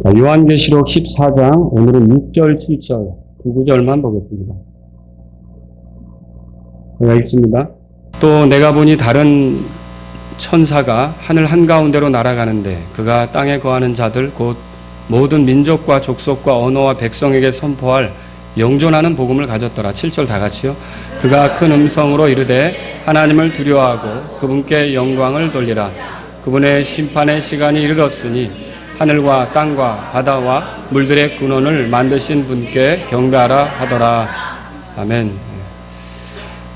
요한계시록 14장, 오늘은 6절, 7절, 두 구절만 보겠습니다. 제가 읽습니다. 또 내가 보니 다른 천사가 하늘 한가운데로 날아가는데 그가 땅에 거하는 자들 곧 모든 민족과 족속과 언어와 백성에게 선포할 영존하는 복음을 가졌더라. 7절 다 같이요. 그가 큰 음성으로 이르되 하나님을 두려워하고 그분께 영광을 돌리라. 그분의 심판의 시간이 이르렀으니 하늘과 땅과 바다와 물들의 근원을 만드신 분께 경배하라 하더라. 아멘.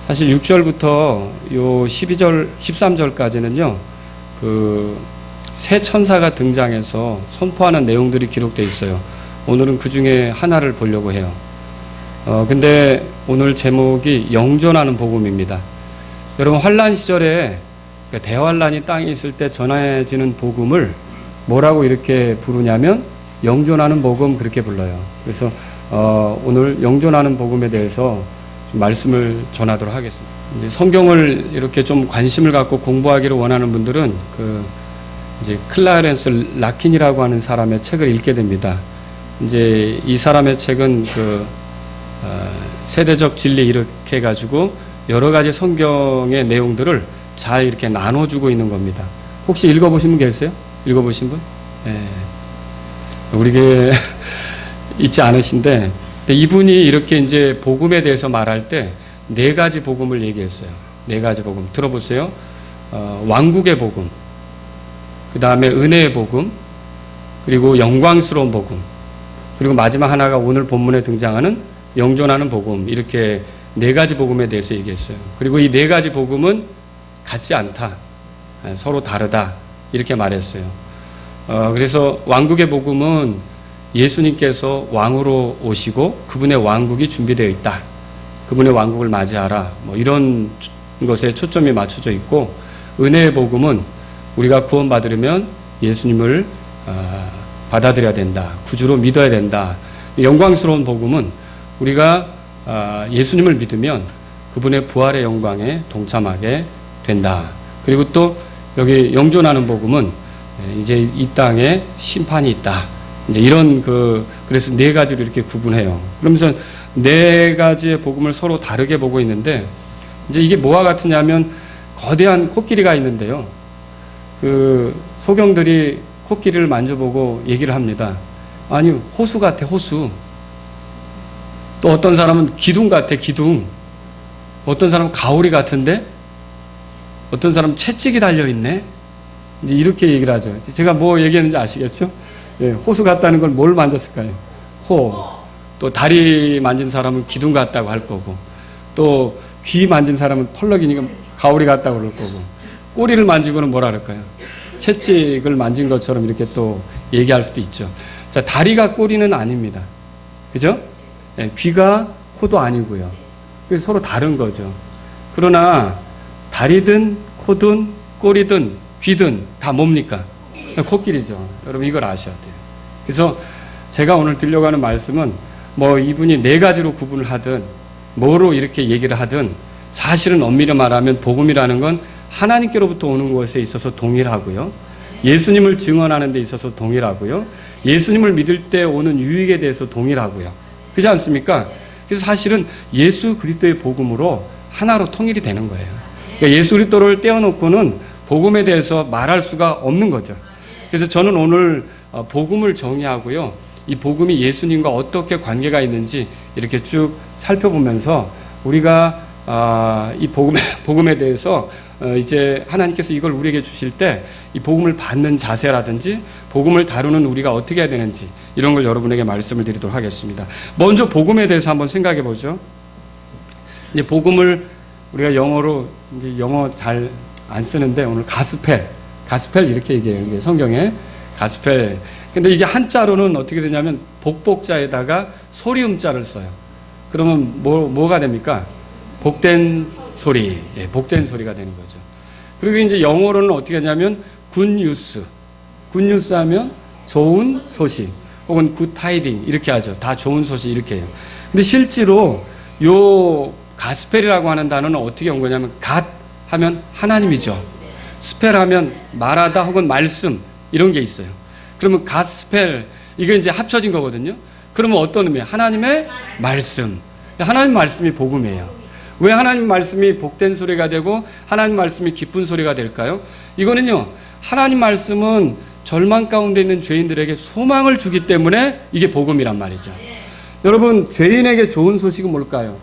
사실 6절부터 요 12절, 13절까지는요, 새 천사가 등장해서 선포하는 내용들이 기록되어 있어요. 오늘은 그 중에 하나를 보려고 해요. 근데 오늘 제목이 영존하는 복음입니다. 여러분, 환란 시절에 대환란이 땅에 있을 때 전해지는 복음을 뭐라고 이렇게 부르냐면 영존하는 복음 그렇게 불러요. 그래서 오늘 영존하는 복음에 대해서 좀 말씀을 전하도록 하겠습니다. 이제 성경을 이렇게 좀 관심을 갖고 공부하기를 원하는 분들은 이제 클라렌스 라킨이라고 하는 사람의 책을 읽게 됩니다. 이제 이 사람의 책은 세대적 진리 이렇게 해가지고 여러 가지 성경의 내용들을 잘 이렇게 나눠주고 있는 겁니다. 혹시 읽어보신 분 계세요? 읽어보신 분? 네. 우리 교회 있지 않으신데, 이분이 이렇게 이제 복음에 대해서 말할 때 네 가지 복음을 얘기했어요. 네 가지 복음. 들어보세요. 왕국의 복음, 그 다음에 은혜의 복음, 그리고 영광스러운 복음, 그리고 마지막 하나가 오늘 본문에 등장하는 영존하는 복음. 이렇게 네 가지 복음에 대해서 얘기했어요. 그리고 이 네 가지 복음은 같지 않다. 서로 다르다. 이렇게 말했어요. 그래서 왕국의 복음은 예수님께서 왕으로 오시고 그분의 왕국이 준비되어 있다. 그분의 왕국을 맞이하라. 뭐 이런 것에 초점이 맞춰져 있고, 은혜의 복음은 우리가 구원받으려면 예수님을 받아들여야 된다. 구주로 믿어야 된다. 영광스러운 복음은 우리가 예수님을 믿으면 그분의 부활의 영광에 동참하게 된다. 그리고 또 여기 영존하는 복음은 이제 이 땅에 심판이 있다. 이제 이런 그래서 네 가지로 이렇게 구분해요. 그러면서 네 가지의 복음을 서로 다르게 보고 있는데, 이제 이게 뭐와 같으냐면 거대한 코끼리가 있는데요. 소경들이 코끼리를 만져보고 얘기를 합니다. 아니, 호수 같아, 호수. 또 어떤 사람은 기둥 같아, 기둥. 어떤 사람은 가오리 같은데? 어떤 사람은 채찍이 달려있네? 이제 이렇게 얘기를 하죠. 제가 뭐 얘기했는지 아시겠죠? 예, 호수 같다는 걸 뭘 만졌을까요? 호. 또 다리 만진 사람은 기둥 같다고 할 거고, 또 귀 만진 사람은 펄럭이니까 가오리 같다고 그럴 거고, 꼬리를 만지고는 뭐라 그럴까요? 채찍을 만진 것처럼 이렇게 또 얘기할 수도 있죠. 자, 다리가 꼬리는 아닙니다. 그죠? 예, 귀가 코도 아니고요. 그래서 서로 다른 거죠. 그러나 다리든 코든 꼬리든 귀든 다 뭡니까? 코끼리죠. 여러분 이걸 아셔야 돼요. 그래서 제가 오늘 드리려고 하는 말씀은 뭐 이분이 네 가지로 구분을 하든 뭐로 이렇게 얘기를 하든, 사실은 엄밀히 말하면 복음이라는 건 하나님께로부터 오는 것에 있어서 동일하고요. 예수님을 증언하는 데 있어서 동일하고요. 예수님을 믿을 때 오는 유익에 대해서 동일하고요. 그렇지 않습니까? 그래서 사실은 예수 그리스도의 복음으로 하나로 통일이 되는 거예요. 그러니까 예수 그리스도를 떼어놓고는 복음에 대해서 말할 수가 없는 거죠. 그래서 저는 오늘 복음을 정의하고요, 이 복음이 예수님과 어떻게 관계가 있는지 이렇게 쭉 살펴보면서 우리가 이 복음에 대해서 이제 하나님께서 이걸 우리에게 주실 때 이 복음을 받는 자세라든지 복음을 다루는 우리가 어떻게 해야 되는지 이런 걸 여러분에게 말씀을 드리도록 하겠습니다. 먼저 복음에 대해서 한번 생각해 보죠. 이제 복음을 우리가 영어로, 이제 영어 잘 안 쓰는데 오늘 가스펠 이렇게 얘기해요. 이제 성경에 가스펠. 근데 이게 한자로는 어떻게 되냐면 복복자에다가 소리음자를 써요. 그러면 뭐가 됩니까? 복된 소리. 예, 복된 소리가 되는 거죠. 그리고 이제 영어로는 어떻게 하냐면 굿뉴스 하면 좋은 소식, 혹은 굿타이딩 이렇게 하죠. 다 좋은 소식 이렇게 해요. 근데 실제로 요 가스펠이라고 하는 단어는 어떻게 온 거냐면, 갓 하면 하나님이죠. 스펠 하면 말하다 혹은 말씀 이런 게 있어요. 그러면 가스펠, 이게 이제 합쳐진 거거든요. 그러면 어떤 의미예요? 하나님의 말씀. 하나님 말씀이 복음이에요. 왜 하나님 말씀이 복된 소리가 되고 하나님 말씀이 기쁜 소리가 될까요? 이거는요, 하나님 말씀은 절망 가운데 있는 죄인들에게 소망을 주기 때문에 이게 복음이란 말이죠. 여러분, 죄인에게 좋은 소식은 뭘까요?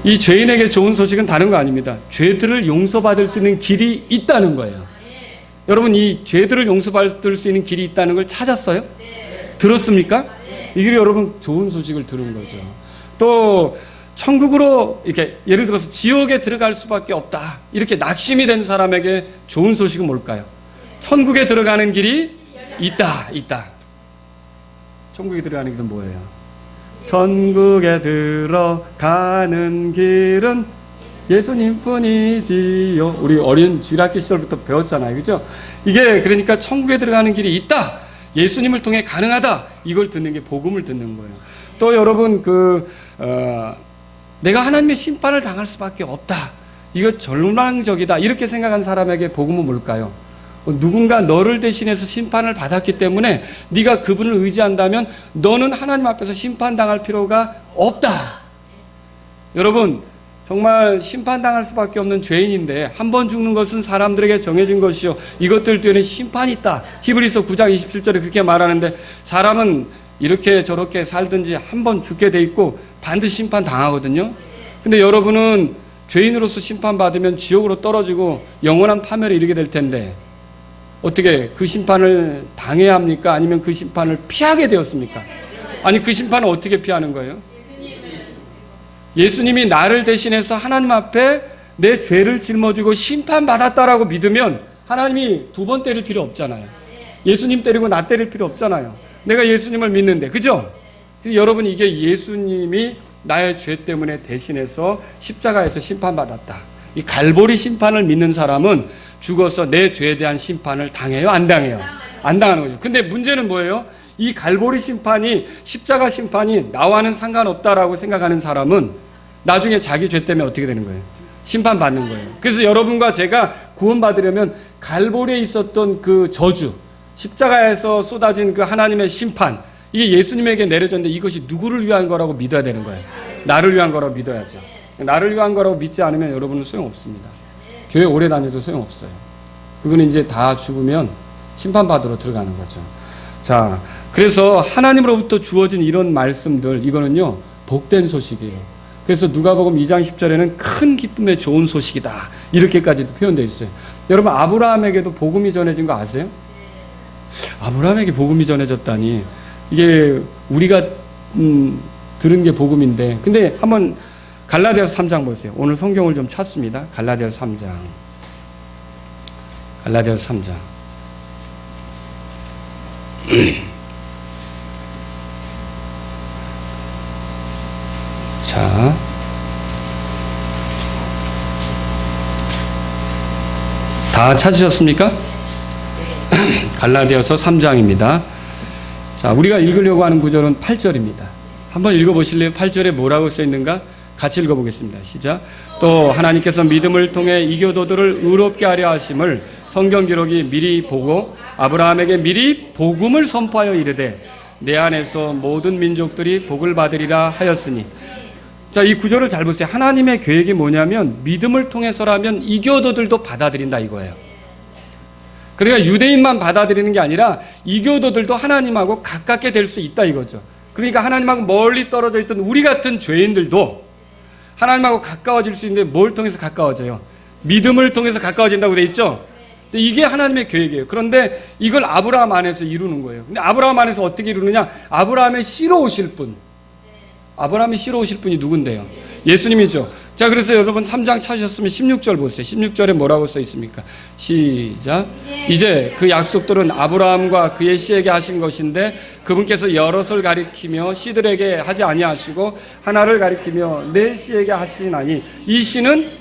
이 죄인에게 좋은 소식은 다른 거 아닙니다. 죄들을 용서받을 수 있는 길이 있다는 거예요. 여러분, 이 죄들을 용서받을 수 있는 길이 있다는 걸 찾았어요? 들었습니까? 이게 여러분 좋은 소식을 들은 거죠. 또 천국으로 이렇게 예를 들어서 지옥에 들어갈 수밖에 없다, 이렇게 낙심이 된 사람에게 좋은 소식은 뭘까요? 천국에 들어가는 길이 있다. 천국에 들어가는 길은 뭐예요? 천국에 들어가는 길은 예수님뿐이지요. 우리 어린 주일학교 시절부터 배웠잖아요, 그죠? 이게 그러니까 천국에 들어가는 길이 있다, 예수님을 통해 가능하다, 이걸 듣는 게 복음을 듣는 거예요. 또 여러분, 내가 하나님의 심판을 당할 수밖에 없다, 이거 절망적이다, 이렇게 생각한 사람에게 복음은 뭘까요? 누군가 너를 대신해서 심판을 받았기 때문에 네가 그분을 의지한다면 너는 하나님 앞에서 심판당할 필요가 없다. 여러분, 정말 심판당할 수밖에 없는 죄인인데 한 번 죽는 것은 사람들에게 정해진 것이요, 이것들 뒤에는 심판이 있다. 히브리서 9장 27절에 그렇게 말하는데, 사람은 이렇게 저렇게 살든지 한 번 죽게 돼 있고 반드시 심판당하거든요. 근데 여러분은 죄인으로서 심판받으면 지옥으로 떨어지고 영원한 파멸에 이르게 될 텐데 어떻게 그 심판을 당해야 합니까? 아니면 그 심판을 피하게 되었습니까? 아니, 그 심판을 어떻게 피하는 거예요? 예수님이 나를 대신해서 하나님 앞에 내 죄를 짊어지고 심판받았다라고 믿으면 하나님이 두 번 때릴 필요 없잖아요. 예수님 때리고 나 때릴 필요 없잖아요. 내가 예수님을 믿는데, 그죠? 그래서 여러분, 이게 예수님이 나의 죄 때문에 대신해서 십자가에서 심판받았다, 이 갈보리 심판을 믿는 사람은 죽어서 내 죄에 대한 심판을 당해요? 안 당해요? 안 당하는 거죠. 근데 문제는 뭐예요? 이 갈보리 심판이, 십자가 심판이 나와는 상관없다라고 생각하는 사람은 나중에 자기 죄 때문에 어떻게 되는 거예요? 심판받는 거예요. 그래서 여러분과 제가 구원받으려면 갈보리에 있었던 그 저주, 십자가에서 쏟아진 그 하나님의 심판, 이게 예수님에게 내려졌는데 이것이 누구를 위한 거라고 믿어야 되는 거예요. 나를 위한 거라고 믿어야죠. 나를 위한 거라고 믿지 않으면 여러분은 소용없습니다. 교회 오래 다녀도 소용없어요. 그거는 이제 다 죽으면 심판받으러 들어가는 거죠. 자, 그래서 하나님으로부터 주어진 이런 말씀들, 이거는요, 복된 소식이에요. 그래서 누가복음 2장 10절에는 큰 기쁨의 좋은 소식이다, 이렇게까지도 표현되어 있어요. 여러분, 아브라함에게도 복음이 전해진 거 아세요? 아브라함에게 복음이 전해졌다니, 이게 우리가 들은 게 복음인데. 근데 한번 갈라디아서 3장 보세요. 오늘 성경을 좀 찾습니다. 갈라디아서 3장. 갈라디아서 3장. 자, 다 찾으셨습니까? 갈라디아서 3장입니다. 자, 우리가 읽으려고 하는 구절은 8절입니다. 한번 읽어보실래요? 8절에 뭐라고 써있는가? 같이 읽어보겠습니다. 시작. 또 하나님께서 믿음을 통해 이교도들을 의롭게 하려 하심을 성경 기록이 미리 보고 아브라함에게 미리 복음을 선포하여 이르되 내 안에서 모든 민족들이 복을 받으리라 하였으니. 자, 이 구절을 잘 보세요. 하나님의 계획이 뭐냐면 믿음을 통해서라면 이교도들도 받아들인다, 이거예요. 그러니까 유대인만 받아들이는 게 아니라 이교도들도 하나님하고 가깝게 될 수 있다, 이거죠. 그러니까 하나님하고 멀리 떨어져 있던 우리 같은 죄인들도 하나님하고 가까워질 수 있는데 뭘 통해서 가까워져요? 믿음을 통해서 가까워진다고 돼 있죠? 근데 이게 하나님의 계획이에요. 그런데 이걸 아브라함 안에서 이루는 거예요. 근데 아브라함 안에서 어떻게 이루느냐? 아브라함의 씨로 오실 분. 아브라함이 씨로 오실 분이 누군데요? 예수님이죠. 자, 그래서 여러분 3장 찾으셨으면 16절 보세요. 16절에 뭐라고 써 있습니까? 시작. 이제 그 약속들은 아브라함과 그의 씨에게 하신 것인데 그분께서 여럿을 가리키며 씨들에게 하지 아니하시고 하나를 가리키며 내 씨에게 하시나니 이 씨는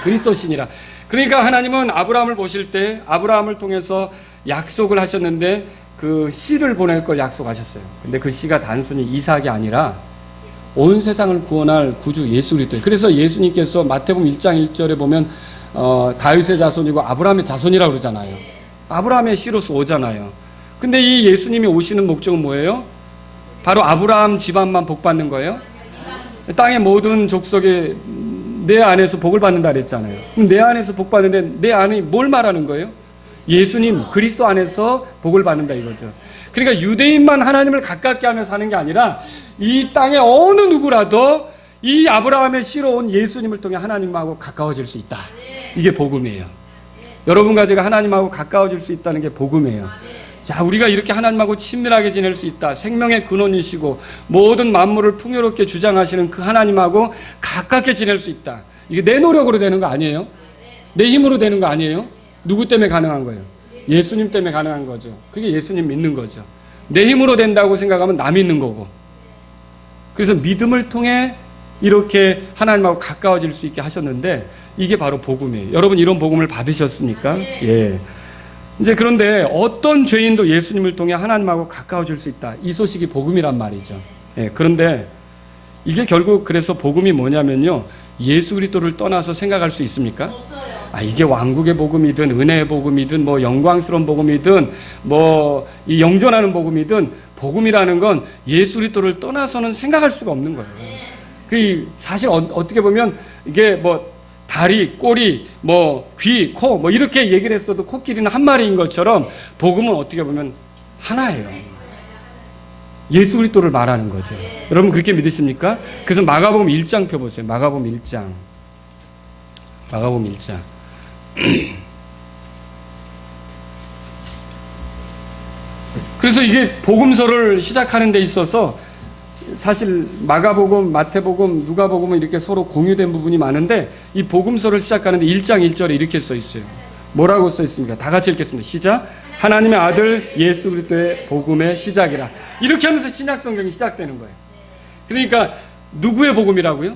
그리스도 씨니라. 그러니까 하나님은 아브라함을 보실 때 아브라함을 통해서 약속을 하셨는데 그 씨를 보낼 걸 약속하셨어요. 근데 그 씨가 단순히 이삭이 아니라 온 세상을 구원할 구주 예수 그리스도예요. 그래서 예수님께서 마태복음 1장 1절에 보면 다윗의 자손이고 아브라함의 자손이라고 그러잖아요. 아브라함의 씨로서 오잖아요. 근데 이 예수님이 오시는 목적은 뭐예요? 바로 아브라함 집안만 복 받는 거예요. 땅의 모든 족속이 내 안에서 복을 받는다 그랬잖아요. 그럼 내 안에서 복 받는데 내 안이 뭘 말하는 거예요? 예수님 그리스도 안에서 복을 받는다 이거죠. 그러니까 유대인만 하나님을 가깝게 하며 사는 게 아니라 이 땅의 어느 누구라도 이 아브라함의 씨로 온 예수님을 통해 하나님하고 가까워질 수 있다. 이게 복음이에요. 여러분과 제가 하나님하고 가까워질 수 있다는 게 복음이에요. 자, 우리가 이렇게 하나님하고 친밀하게 지낼 수 있다. 생명의 근원이시고 모든 만물을 풍요롭게 주장하시는 그 하나님하고 가깝게 지낼 수 있다. 이게 내 노력으로 되는 거 아니에요? 내 힘으로 되는 거 아니에요? 누구 때문에 가능한 거예요? 예수님 때문에 가능한 거죠. 그게 예수님 믿는 거죠. 내 힘으로 된다고 생각하면 나 믿는 거고. 그래서 믿음을 통해 이렇게 하나님하고 가까워질 수 있게 하셨는데 이게 바로 복음이에요. 여러분 이런 복음을 받으셨습니까? 예. 이제 그런데 어떤 죄인도 예수님을 통해 하나님하고 가까워질 수 있다. 이 소식이 복음이란 말이죠. 예. 그런데 이게 결국 그래서 복음이 뭐냐면요. 예수 그리스도를 떠나서 생각할 수 있습니까? 이게 왕국의 복음이든 은혜의 복음이든 뭐 영광스러운 복음이든 뭐 이 영존하는 복음이든 복음이라는 건 예수 그리스도를 떠나서는 생각할 수가 없는 거예요. 그 사실 어떻게 보면 이게 뭐 다리, 꼬리, 뭐 귀, 코 뭐 이렇게 얘기를 했어도 코끼리는 한 마리인 것처럼 복음은 어떻게 보면 하나예요. 예수 그리스도를 말하는 거죠. 여러분 그렇게 믿으십니까? 그래서 마가복음 1장 펴보세요. 마가복음 1장. 마가복음 1장. 그래서 이게 복음서를 시작하는 데 있어서 사실 마가복음, 마태복음, 누가복음은 이렇게 서로 공유된 부분이 많은데 이 복음서를 시작하는데 1장 1절에 이렇게 써 있어요. 뭐라고 써 있습니까? 다 같이 읽겠습니다. 시작. 하나님의 아들 예수 그리스도의 복음의 시작이라. 이렇게 하면서 신약 성경이 시작되는 거예요. 그러니까 누구의 복음이라고요?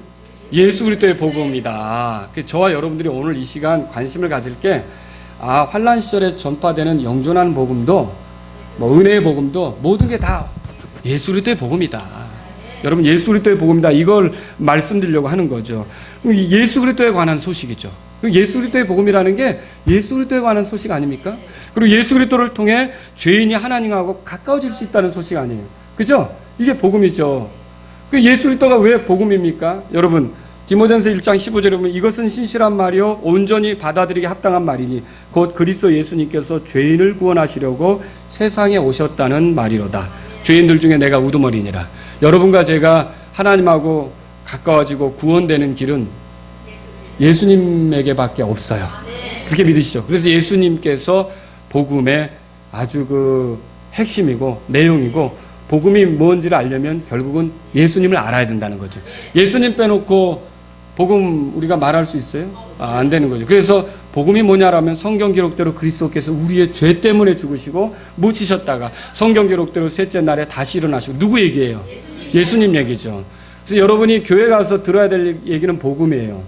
예수 그리스도의 복음이다. 저와 여러분들이 오늘 이 시간 관심을 가질 게 환난 시절에 전파되는 영존하는 복음도 뭐 은혜의 복음도 모든 게 다 예수 그리스도의 복음이다. 여러분 예수 그리스도의 복음이다. 이걸 말씀드리려고 하는 거죠. 예수 그리스도에 관한 소식이죠. 예수 그리스도의 복음이라는 게 예수 그리스도에 관한 소식 아닙니까? 그리고 예수 그리스도를 통해 죄인이 하나님하고 가까워질 수 있다는 소식 아니에요. 그죠? 이게 복음이죠. 예수 그리스도가 왜 복음입니까? 여러분 디모데전서 1장 15절에 보면 이것은 신실한 말이요 온전히 받아들이기 합당한 말이니 곧 그리스도 예수님께서 죄인을 구원하시려고 세상에 오셨다는 말이로다. 죄인들 중에 내가 우두머리니라. 여러분과 제가 하나님하고 가까워지고 구원되는 길은 예수님에게밖에 없어요. 그렇게 믿으시죠? 그래서 예수님께서 복음의 아주 그 핵심이고 내용이고 복음이 뭔지를 알려면 결국은 예수님을 알아야 된다는 거죠. 예수님 빼놓고 복음 우리가 말할 수 있어요? 안 되는 거죠. 그래서 복음이 뭐냐라면 성경 기록대로 그리스도께서 우리의 죄 때문에 죽으시고 묻히셨다가 성경 기록대로 셋째 날에 다시 일어나시고 누구 얘기예요? 예수님 얘기죠. 그래서 여러분이 교회 가서 들어야 될 얘기는 복음이에요.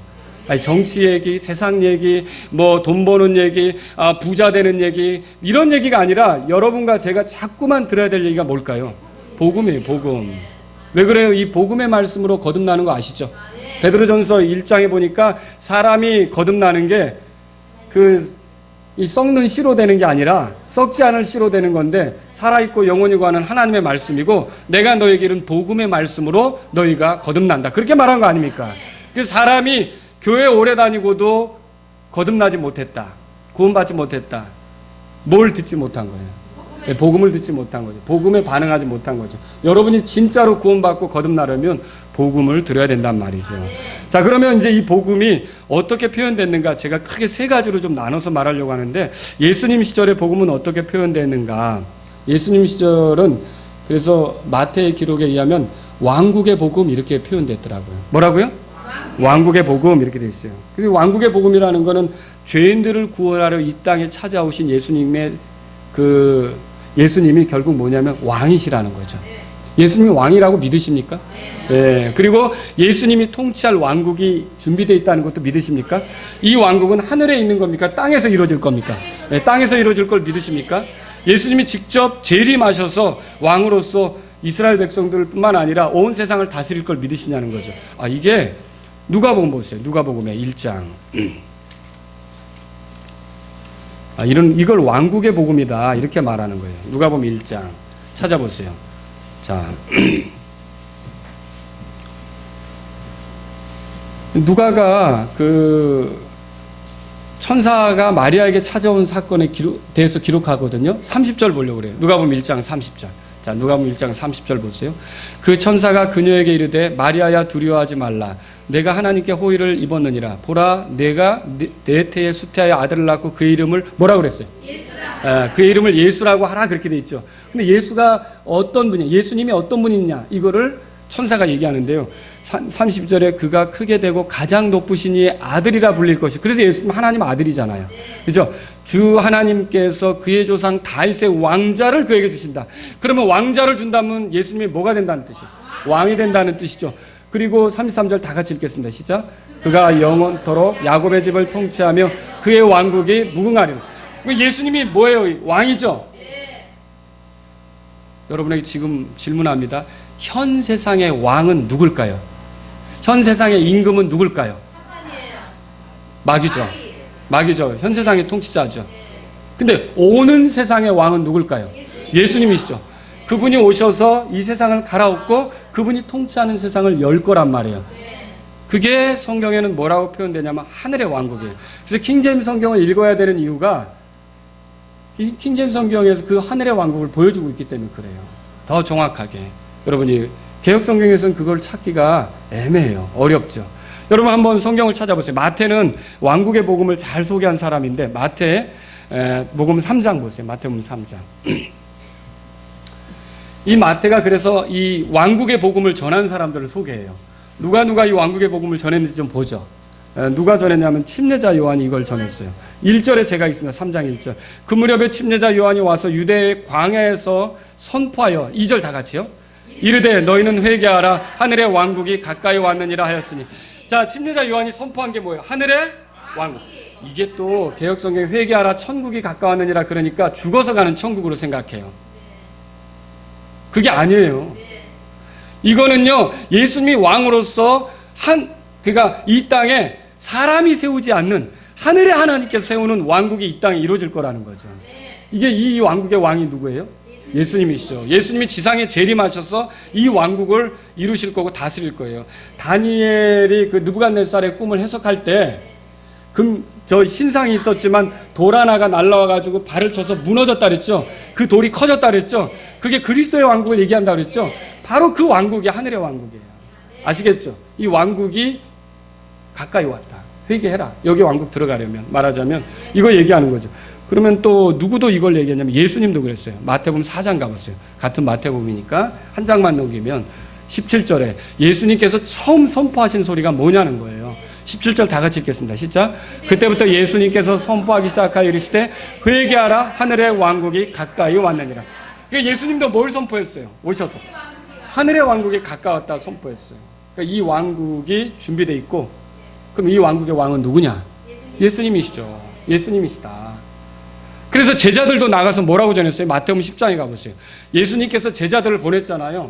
정치 얘기, 세상 얘기, 뭐 돈 버는 얘기, 부자 되는 얘기 이런 얘기가 아니라 여러분과 제가 자꾸만 들어야 될 얘기가 뭘까요? 복음이에요. 복음. 왜 그래요? 이 복음의 말씀으로 거듭나는 거 아시죠? 베드로전서 1장에 보니까 사람이 거듭나는 게 이 썩는 씨로 되는 게 아니라 썩지 않을 씨로 되는 건데 살아있고 영원히 구하는 하나님의 말씀이고 내가 너에게 이른 복음의 말씀으로 너희가 거듭난다. 그렇게 말한 거 아닙니까? 그래서 사람이 교회 오래 다니고도 거듭나지 못했다. 구원받지 못했다. 뭘 듣지 못한 거예요? 복음을 듣지 못한 거죠. 복음에 반응하지 못한 거죠. 여러분이 진짜로 구원받고 거듭나려면 복음을 들어야 된단 말이죠. 자, 그러면 이제 이 복음이 어떻게 표현됐는가 제가 크게 세 가지로 좀 나눠서 말하려고 하는데 예수님 시절의 복음은 어떻게 표현됐는가. 예수님 시절은 그래서 마태의 기록에 의하면 왕국의 복음 이렇게 표현됐더라고요. 뭐라고요? 왕국의 복음 이렇게 돼 있어요. 그리고 왕국의 복음이라는 거는 죄인들을 구원하려 이 땅에 찾아오신 예수님이 결국 뭐냐면 왕이시라는 거죠. 예수님이 왕이라고 믿으십니까? 예. 그리고 예수님이 통치할 왕국이 준비되어 있다는 것도 믿으십니까? 이 왕국은 하늘에 있는 겁니까? 땅에서 이루어질 겁니까? 예, 땅에서 이루어질 걸 믿으십니까? 예수님이 직접 재림하셔서 왕으로서 이스라엘 백성들뿐만 아니라 온 세상을 다스릴 걸 믿으시냐는 거죠. 이게 누가복음 보세요. 누가복음의 1장. 이걸 왕국의 복음이다. 이렇게 말하는 거예요. 누가복음 1장 찾아보세요. 자, 누가가 천사가 마리아에게 찾아온 사건에 대해서 기록하거든요. 30절 보려고 그래요. 누가복음 1장 30절. 자, 누가복음 1장 30절 보세요. 그 천사가 그녀에게 이르되 마리아야 두려워하지 말라. 내가 하나님께 호의를 입었느니라. 보라, 내가 네 태에 수태하여 아들을 낳고 그 이름을 뭐라고 그랬어요? 예수라. 그 이름을 예수라고 하라 그렇게 돼 있죠. 근데 예수가 어떤 분이냐? 예수님이 어떤 분이냐? 이거를 천사가 얘기하는데요. 30절에 그가 크게 되고 가장 높으신 이의 아들이라 불릴 것이. 그래서 예수님 하나님 아들이잖아요. 그죠? 주 하나님께서 그의 조상 다윗의 왕자를 그에게 주신다. 그러면 왕자를 준다면 예수님이 뭐가 된다는 뜻이에요? 왕이 된다는 뜻이죠. 그리고 33절 다 같이 읽겠습니다. 시작. 그가 영원토록 야곱의 집을 통치하며 그의 왕국이 무궁하리라. 예수님이 뭐예요? 왕이죠. 여러분에게 지금 질문합니다. 현 세상의 왕은 누굴까요? 현 세상의 임금은 누굴까요? 마귀죠. 마귀죠. 현 세상의 통치자죠. 근데 오는 세상의 왕은 누굴까요? 예수님이시죠. 그분이 오셔서 이 세상을 갈아엎고 그분이 통치하는 세상을 열 거란 말이에요. 그게 성경에는 뭐라고 표현되냐면 하늘의 왕국이에요. 그래서 킹제임스 성경을 읽어야 되는 이유가 이 킹제임스 성경에서 그 하늘의 왕국을 보여주고 있기 때문에 그래요. 더 정확하게. 여러분이 개혁 성경에서는 그걸 찾기가 애매해요. 어렵죠. 여러분 한번 성경을 찾아보세요. 마태는 왕국의 복음을 잘 소개한 사람인데 마태 복음 3장 보세요. 마태복음 3장. 이 마태가 그래서 이 왕국의 복음을 전한 사람들을 소개해요. 누가 이 왕국의 복음을 전했는지 좀 보죠. 누가 전했냐면 침례자 요한이 이걸 전했어요. 1절에 제가 있습니다. 3장 1절. 그 무렵에 침례자 요한이 와서 유대의 광야에서 선포하여 2절 다 같이요. 이르되 너희는 회개하라 하늘의 왕국이 가까이 왔느니라 하였으니. 자, 침례자 요한이 선포한 게 뭐예요? 하늘의 왕국. 이게 또 개혁성경에 회개하라 천국이 가까웠느니라 그러니까 죽어서 가는 천국으로 생각해요. 그게 아니에요. 이거는요, 예수님이 왕으로서 그러니까 이 땅에 사람이 세우지 않는 하늘의 하나님께서 세우는 왕국이 이 땅에 이루어질 거라는 거죠. 이게 이 왕국의 왕이 누구예요? 예수님이시죠. 예수님이 지상에 재림하셔서 이 왕국을 이루실 거고 다스릴 거예요. 다니엘이 그 느부갓네살의 꿈을 해석할 때 저 신상이 있었지만 돌 하나가 날라와가지고 발을 쳐서 무너졌다 그랬죠. 그 돌이 커졌다 그랬죠. 그게 그리스도의 왕국을 얘기한다 그랬죠. 바로 그 왕국이 하늘의 왕국이에요. 아시겠죠? 이 왕국이 가까이 왔다. 회개해라. 여기 왕국 들어가려면 말하자면 이거 얘기하는 거죠. 그러면 또 누구도 이걸 얘기했냐면 예수님도 그랬어요. 마태복음 4장 가보세요. 같은 마태복음이니까 한 장만 넘기면 17절에 예수님께서 처음 선포하신 소리가 뭐냐는 거예요. 17절 다 같이 읽겠습니다. 시작. 그때부터 예수님께서 선포하기 시작하여 이르시되 회개하라 하늘의 왕국이 가까이 왔느니라. 그러니까 예수님도 뭘 선포했어요? 오셔서 하늘의 왕국이 가까웠다 선포했어요. 그러니까 이 왕국이 준비되어 있고, 그럼 이 왕국의 왕은 누구냐? 예수님이시죠. 예수님이시다. 그래서 제자들도 나가서 뭐라고 전했어요? 마태복음 10장에 가보세요. 예수님께서 제자들을 보냈잖아요.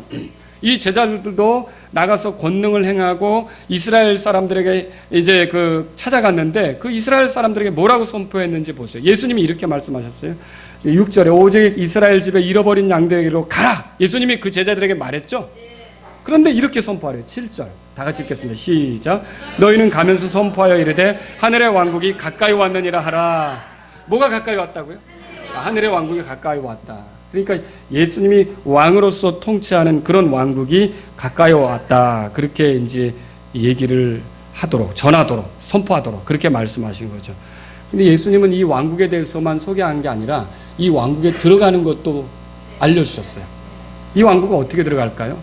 이 제자들도 나가서 권능을 행하고 이스라엘 사람들에게 이제 찾아갔는데 그 이스라엘 사람들에게 뭐라고 선포했는지 보세요. 예수님이 이렇게 말씀하셨어요. 6절에 오직 이스라엘 집에 잃어버린 양들에게로 가라. 예수님이 그 제자들에게 말했죠. 그런데 이렇게 선포하래요. 7절 다 같이 읽겠습니다. 시작. 너희는 가면서 선포하여 이르되 하늘의 왕국이 가까이 왔느니라 하라. 뭐가 가까이 왔다고요? 하늘의 왕국이 가까이 왔다. 그러니까 예수님이 왕으로서 통치하는 그런 왕국이 가까이 왔다. 그렇게 이제 얘기를 하도록, 전하도록, 선포하도록 그렇게 말씀하신 거죠. 근데 예수님은 이 왕국에 대해서만 소개한 게 아니라 이 왕국에 들어가는 것도 알려주셨어요. 이 왕국은 어떻게 들어갈까요?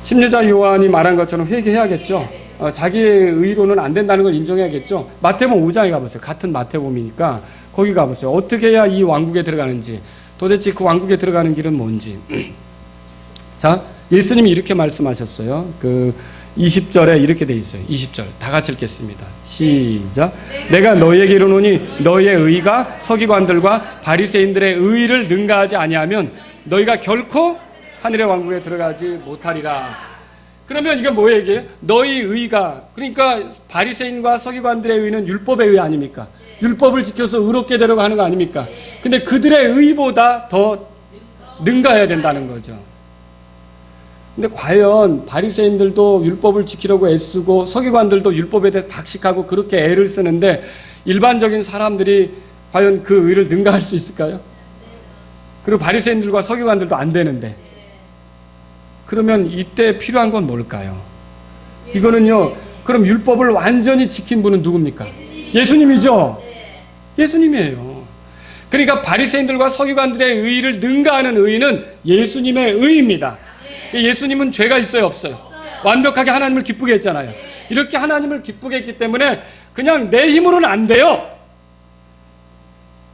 침례자 요한이 말한 것처럼 회개해야겠죠. 자기의 의로는 안 된다는 걸 인정해야겠죠. 마태복음 5장에 가보세요. 같은 마태복음이니까 거기 가보세요. 어떻게 해야 이 왕국에 들어가는지, 도대체 그 왕국에 들어가는 길은 뭔지. 자, 예수님이 이렇게 말씀하셨어요. 20절에 이렇게 돼 있어요. 20절 다 같이 읽겠습니다. 시작. 내가 너희에게 이르노니 너희의 의가 서기관들과 바리새인들의 의를 능가하지 아니하면 너희가 결코 하늘의 왕국에 들어가지 못하리라. 그러면 이게 뭐예요? 이게 너희 의가, 그러니까 바리새인과 서기관들의 의는 율법의 의 아닙니까? 율법을 지켜서 의롭게 되려고 하는 거 아닙니까? 근데 그들의 의보다 더 능가해야 된다는 거죠. 근데 과연 바리새인들도 율법을 지키려고 애쓰고 서기관들도 율법에 대해 박식하고 그렇게 애를 쓰는데 일반적인 사람들이 과연 그 의를 능가할 수 있을까요? 그리고 바리새인들과 서기관들도 안 되는데, 그러면 이때 필요한 건 뭘까요? 이거는요, 그럼 율법을 완전히 지킨 분은 누굽니까? 예수님이죠. 예수님이에요. 그러니까 바리새인들과 서기관들의 의를 능가하는 의는 예수님의 의입니다. 예수님은 죄가 있어요, 없어요? 완벽하게 하나님을 기쁘게 했잖아요. 이렇게 하나님을 기쁘게 했기 때문에 그냥 내 힘으로는 안 돼요.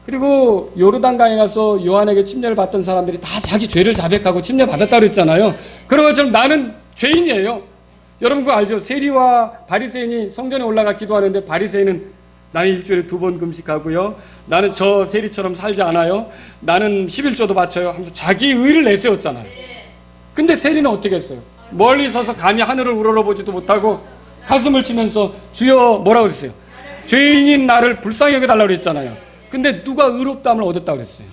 그리고 요르단강에 가서 요한에게 침례를 받던 사람들이 다 자기 죄를 자백하고 침례 받았다 그랬잖아요. 그런 것처럼 나는 죄인이에요. 여러분 그거 알죠? 세리와 바리새인이 성전에 올라가 기도하는데 바리새인은 나는 일주일에 2번 금식하고요. 나는 저 세리처럼 살지 않아요. 나는 11조도 바쳐요. 하면서 자기 의를 내세웠잖아요. 근데 세리는 어떻게 했어요? 멀리 서서 감히 하늘을 우러러보지도 못하고 가슴을 치면서 주여 뭐라고 그랬어요? 죄인인 나를 불쌍히 여겨달라고 그랬잖아요. 근데 누가 의롭다함을 얻었다고 그랬어요?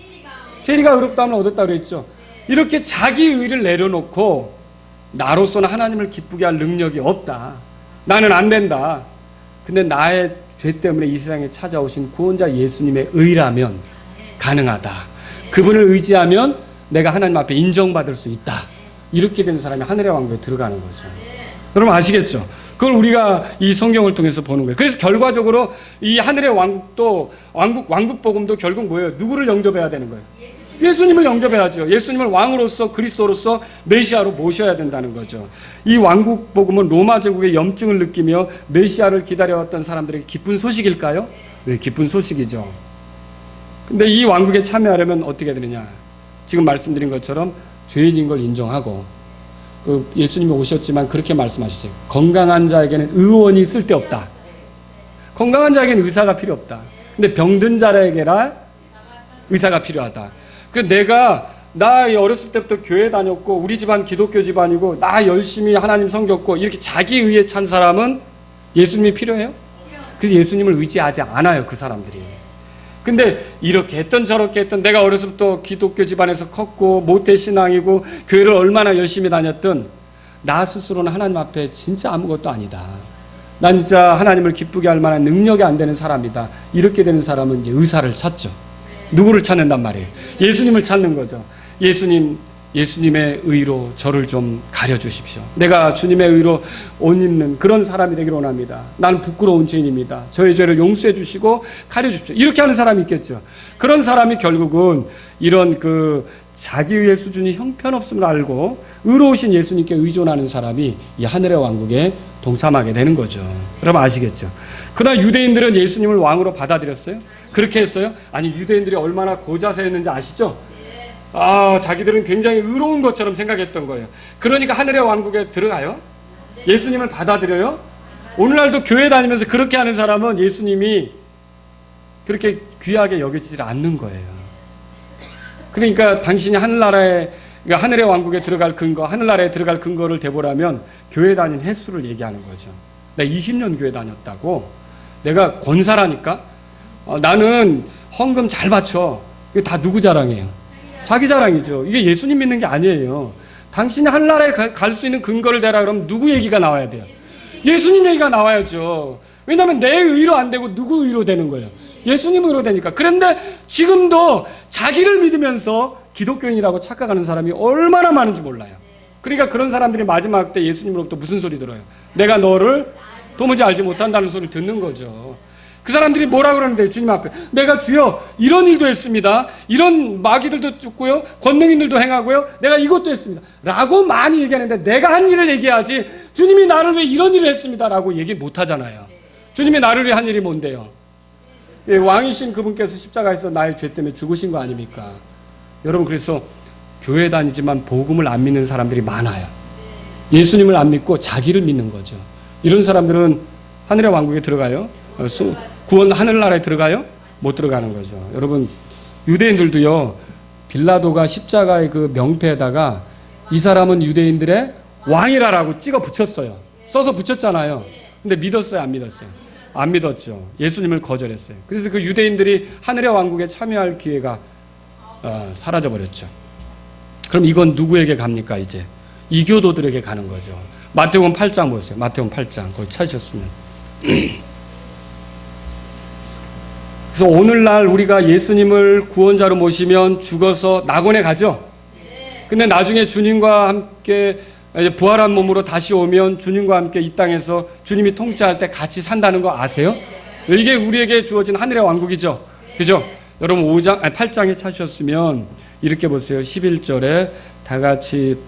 세리가 의롭다함을 얻었다고 그랬죠. 이렇게 자기 의를 내려놓고 나로서는 하나님을 기쁘게 할 능력이 없다. 나는 안 된다. 근데 나의 죄 때문에 이 세상에 찾아오신 구원자 예수님의 의라면 가능하다. 그분을 의지하면 내가 하나님 앞에 인정받을 수 있다. 이렇게 되는 사람이 하늘의 왕국에 들어가는 거죠. 여러분 아시겠죠? 그걸 우리가 이 성경을 통해서 보는 거예요. 그래서 결과적으로 이 하늘의 왕국도 왕국 복음도 결국 뭐예요? 누구를 영접해야 되는 거예요? 예수님을 영접해야죠. 예수님을 왕으로서 그리스도로서 메시아로 모셔야 된다는 거죠. 이 왕국 복음은 로마 제국의 염증을 느끼며 메시아를 기다려왔던 사람들에게 기쁜 소식일까요? 네, 기쁜 소식이죠. 근데 이 왕국에 참여하려면 어떻게 되느냐? 지금 말씀드린 것처럼 죄인인 걸 인정하고, 그 예수님이 오셨지만 그렇게 말씀하셨어요. 건강한 자에게는 의원이 쓸데없다. 건강한 자에게는 의사가 필요 없다. 근데 병든 자에게라 의사가 필요하다. 그래서 나 어렸을 때부터 교회 다녔고 우리 집안 기독교 집안이고 나 열심히 하나님 섬겼고 이렇게 자기 의에 찬 사람은 예수님이 필요해요? 그래서 예수님을 의지하지 않아요, 그 사람들이. 근데 이렇게 했던 저렇게 했던, 내가 어렸을 때부터 기독교 집안에서 컸고 모태신앙이고 교회를 얼마나 열심히 다녔든 나 스스로는 하나님 앞에 진짜 아무것도 아니다. 난 진짜 하나님을 기쁘게 할 만한 능력이 안 되는 사람이다. 이렇게 되는 사람은 이제 의사를 찾죠. 누구를 찾는단 말이에요? 예수님을 찾는 거죠. 예수님의 의로 저를 좀 가려주십시오. 내가 주님의 의로 옷 입는 그런 사람이 되기를 원합니다. 나는 부끄러운 죄인입니다. 저의 죄를 용서해 주시고 가려주십시오. 이렇게 하는 사람이 있겠죠. 그런 사람이 결국은 이런 그 자기의 수준이 형편없음을 알고 의로우신 예수님께 의존하는 사람이 이 하늘의 왕국에 동참하게 되는 거죠. 여러분 아시겠죠? 그러나 유대인들은 예수님을 왕으로 받아들였어요? 그렇게 했어요? 아니, 유대인들이 얼마나 고자세했는지 아시죠? 자기들은 굉장히 의로운 것처럼 생각했던 거예요. 그러니까 하늘의 왕국에 들어가요? 예수님을 받아들여요? 오늘날도 교회 다니면서 그렇게 하는 사람은 예수님이 그렇게 귀하게 여겨지질 않는 거예요. 그러니까 당신이 하늘의 왕국에 들어갈 근거, 하늘나라에 들어갈 근거를 대보라면 교회 다닌 횟수를 얘기하는 거죠. 내가 20년 교회 다녔다고? 내가 권사라니까? 나는 헌금 잘 바쳐. 이게 다 누구 자랑이에요? 자기 자랑이죠. 이게 예수님 믿는 게 아니에요. 당신이 하늘나라에 갈 수 있는 근거를 대라 그러면 누구 얘기가 나와야 돼요? 예수님 얘기가 나와야죠. 왜냐하면 내 의로 안 되고 누구 의로 되는 거예요? 예수님 의로 되니까. 그런데 지금도 자기를 믿으면서 기독교인이라고 착각하는 사람이 얼마나 많은지 몰라요. 그러니까 그런 사람들이 마지막 때 예수님으로부터 무슨 소리 들어요? 내가 너를 도무지 알지 못한다는 소리를 듣는 거죠. 그 사람들이 뭐라 그러는데 주님 앞에 내가 주여 이런 일도 했습니다. 이런 마귀들도 쫓고요. 권능인들도 행하고요. 내가 이것도 했습니다. 라고 많이 얘기하는데 내가 한 일을 얘기하지 주님이 나를 위해 이런 일을 했습니다. 라고 얘기 못 하잖아요. 주님이 나를 위해 한 일이 뭔데요? 왕이신 그분께서 십자가에서 나의 죄 때문에 죽으신 거 아닙니까? 여러분 그래서 교회 다니지만 복음을 안 믿는 사람들이 많아요. 예수님을 안 믿고 자기를 믿는 거죠. 이런 사람들은 하늘의 왕국에 들어가요? 구원 하늘나라에 들어가요? 못 들어가는 거죠. 여러분 유대인들도요, 빌라도가 십자가의 그 명패에다가 이 사람은 유대인들의 왕이라라고 찍어 붙였어요. 써서 붙였잖아요. 근데 믿었어요, 안 믿었어요? 안 믿었죠. 예수님을 거절했어요. 그래서 그 유대인들이 하늘의 왕국에 참여할 기회가 사라져버렸죠. 그럼 이건 누구에게 갑니까? 이제 이교도들에게 가는 거죠. 마태복음 8장 보세요. 마태복음 8장 거기 찾으셨으면. 그래서 오늘날 우리가 예수님을 구원자로 모시면 죽어서 낙원에 가죠. 근데 나중에 주님과 함께 부활한 몸으로 다시 오면 주님과 함께 이 땅에서 주님이 통치할 때 같이 산다는 거 아세요? 이게 우리에게 주어진 하늘의 왕국이죠. 그죠? 여러분 8장에 찾으셨으면 이렇게 보세요. 11절에 다 같이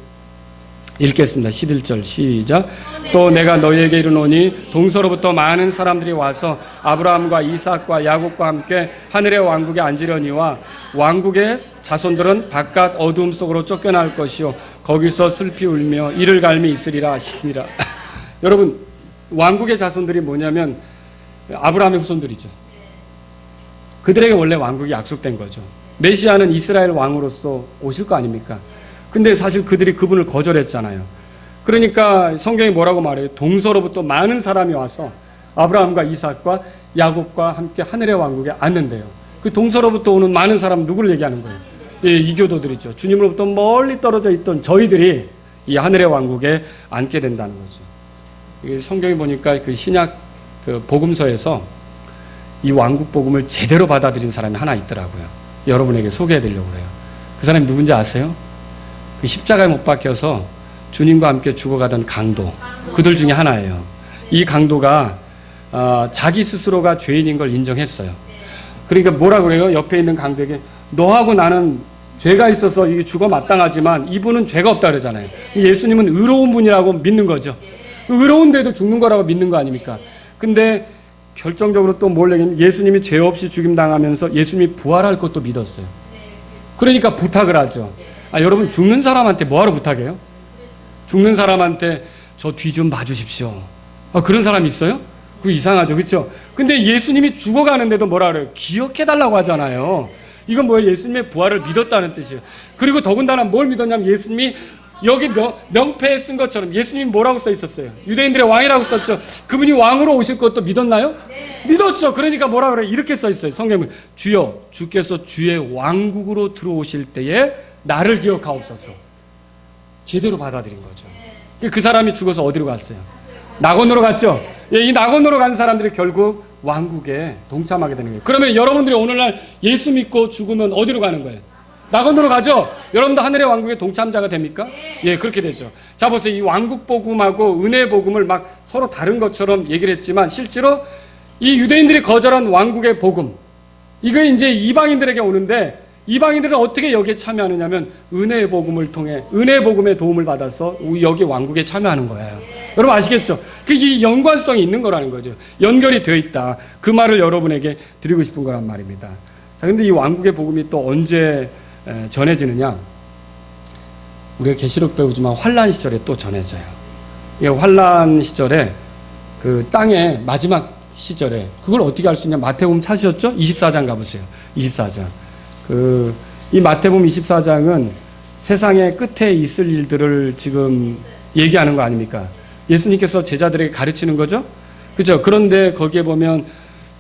읽겠습니다. 11절 시작. 또 내가 너희에게 이르노니 동서로부터 많은 사람들이 와서 아브라함과 이삭과 야곱과 함께 하늘의 왕국에 앉으려니와 왕국의 자손들은 바깥 어두움 속으로 쫓겨날 것이요 거기서 슬피 울며 이를 갈미 있으리라 하시니라. 여러분 왕국의 자손들이 뭐냐면 아브라함의 후손들이죠. 그들에게 원래 왕국이 약속된 거죠. 메시아는 이스라엘 왕으로서 오실 거 아닙니까? 근데 사실 그들이 그분을 거절했잖아요. 그러니까 성경이 뭐라고 말해요? 동서로부터 많은 사람이 와서 아브라함과 이삭과 야곱과 함께 하늘의 왕국에 앉는데요. 그 동서로부터 오는 많은 사람 누구를 얘기하는 거예요? 예, 이교도들이죠. 주님으로부터 멀리 떨어져 있던 저희들이 이 하늘의 왕국에 앉게 된다는 거죠. 성경이 보니까 그 신약 그 복음서에서 이 왕국 복음을 제대로 받아들인 사람이 하나 있더라고요. 여러분에게 소개해드리려고 그래요. 그 사람이 누군지 아세요? 그 십자가에 못 박혀서 주님과 함께 죽어가던 강도, 그들 중에 하나예요. 이 강도가 자기 스스로가 죄인인 걸 인정했어요. 그러니까 뭐라 그래요? 옆에 있는 강도에게 너하고 나는 죄가 있어서 이게 죽어 마땅하지만 이분은 죄가 없다 그러잖아요. 예수님은 의로운 분이라고 믿는 거죠. 의로운데도 죽는 거라고 믿는 거 아닙니까? 근데 결정적으로 또 뭘 얘기하면 예수님이 죄 없이 죽임당하면서 예수님이 부활할 것도 믿었어요. 그러니까 부탁을 하죠. 여러분 죽는 사람한테 뭐하러 부탁해요? 죽는 사람한테 저 뒤 좀 봐주십시오. 그런 사람 있어요? 그거 이상하죠. 그렇죠? 근데 예수님이 죽어가는데도 뭐라 그래요? 기억해달라고 하잖아요. 이건 뭐예요? 예수님의 부활을 믿었다는 뜻이에요. 그리고 더군다나 뭘 믿었냐면 예수님이 여기 명패에 쓴 것처럼 예수님이 뭐라고 써 있었어요? 유대인들의 왕이라고 썼죠. 그분이 왕으로 오실 것도 믿었나요? 네. 믿었죠. 그러니까 뭐라 그래요? 이렇게 써 있어요. 성경은 주여 주께서 주의 왕국으로 들어오실 때에 나를 기억하옵소서. 제대로 받아들인 거죠. 그 사람이 죽어서 어디로 갔어요? 낙원으로 갔죠. 이 낙원으로 간 사람들이 결국 왕국에 동참하게 되는 거예요. 그러면 여러분들이 오늘날 예수 믿고 죽으면 어디로 가는 거예요? 낙원으로 가죠? 여러분도 하늘의 왕국의 동참자가 됩니까? 예, 그렇게 되죠. 자, 보세요. 이 왕국 복음하고 은혜 복음을 막 서로 다른 것처럼 얘기를 했지만 실제로 이 유대인들이 거절한 왕국의 복음, 이거 이제 이방인들에게 오는데 이방인들은 어떻게 여기에 참여하느냐면 은혜의 복음을 통해 은혜의 복음의 도움을 받아서 여기 왕국에 참여하는 거예요. 여러분 아시겠죠? 그게 연관성이 있는 거라는 거죠. 연결이 되어 있다. 그 말을 여러분에게 드리고 싶은 거란 말입니다. 자, 근데 이 왕국의 복음이 또 언제 전해지느냐? 우리가 계시록 배우지만 환란 시절에 또 전해져요. 이 환란 시절에 그 땅의 마지막 시절에 그걸 어떻게 알 수 있냐? 마태복음 찾으셨죠? 24장 가보세요. 24장. 이 마태복음 24장은 세상의 끝에 있을 일들을 지금 얘기하는 거 아닙니까? 예수님께서 제자들에게 가르치는 거죠? 그죠? 그런데 거기에 보면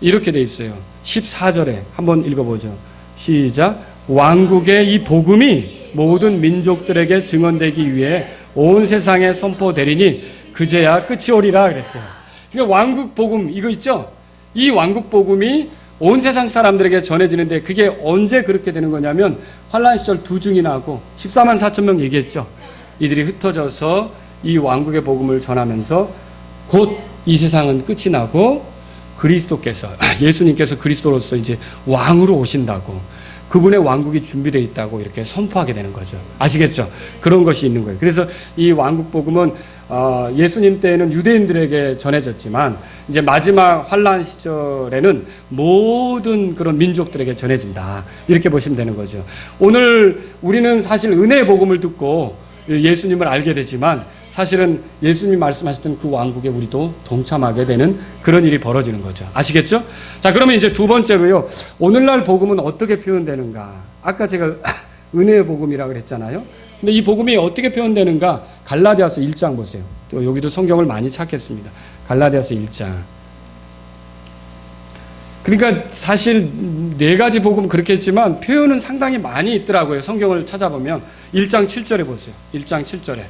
이렇게 돼 있어요. 14절에 한번 읽어보죠. 시작. 왕국의 이 복음이 모든 민족들에게 증언되기 위해 온 세상에 선포되리니 그제야 끝이 오리라 그랬어요. 그러니까 왕국 복음 이거 있죠? 이 왕국 복음이 온 세상 사람들에게 전해지는데 그게 언제 그렇게 되는 거냐면 환란 시절 두 증이 나고 14만 4천 명 얘기했죠. 이들이 흩어져서 이 왕국의 복음을 전하면서 곧 이 세상은 끝이 나고 그리스도께서 예수님께서 그리스도로서 이제 왕으로 오신다고 그분의 왕국이 준비되어 있다고 이렇게 선포하게 되는 거죠. 아시겠죠? 그런 것이 있는 거예요. 그래서 이 왕국 복음은 예수님 때에는 유대인들에게 전해졌지만 이제 마지막 환란 시절에는 모든 그런 민족들에게 전해진다. 이렇게 보시면 되는 거죠. 오늘 우리는 사실 은혜의 복음을 듣고 예수님을 알게 되지만 사실은 예수님이 말씀하셨던 그 왕국에 우리도 동참하게 되는 그런 일이 벌어지는 거죠. 아시겠죠? 자, 그러면 이제 두 번째로요. 오늘날 복음은 어떻게 표현되는가? 아까 제가 은혜의 복음이라고 그랬잖아요. 근데 이 복음이 어떻게 표현되는가? 갈라디아서 1장 보세요. 또 여기도 성경을 많이 찾겠습니다. 갈라디아서 1장. 그러니까 사실 네 가지 복음 그렇게 했지만 표현은 상당히 많이 있더라고요. 성경을 찾아보면 1장 7절에 보세요. 1장 7절에.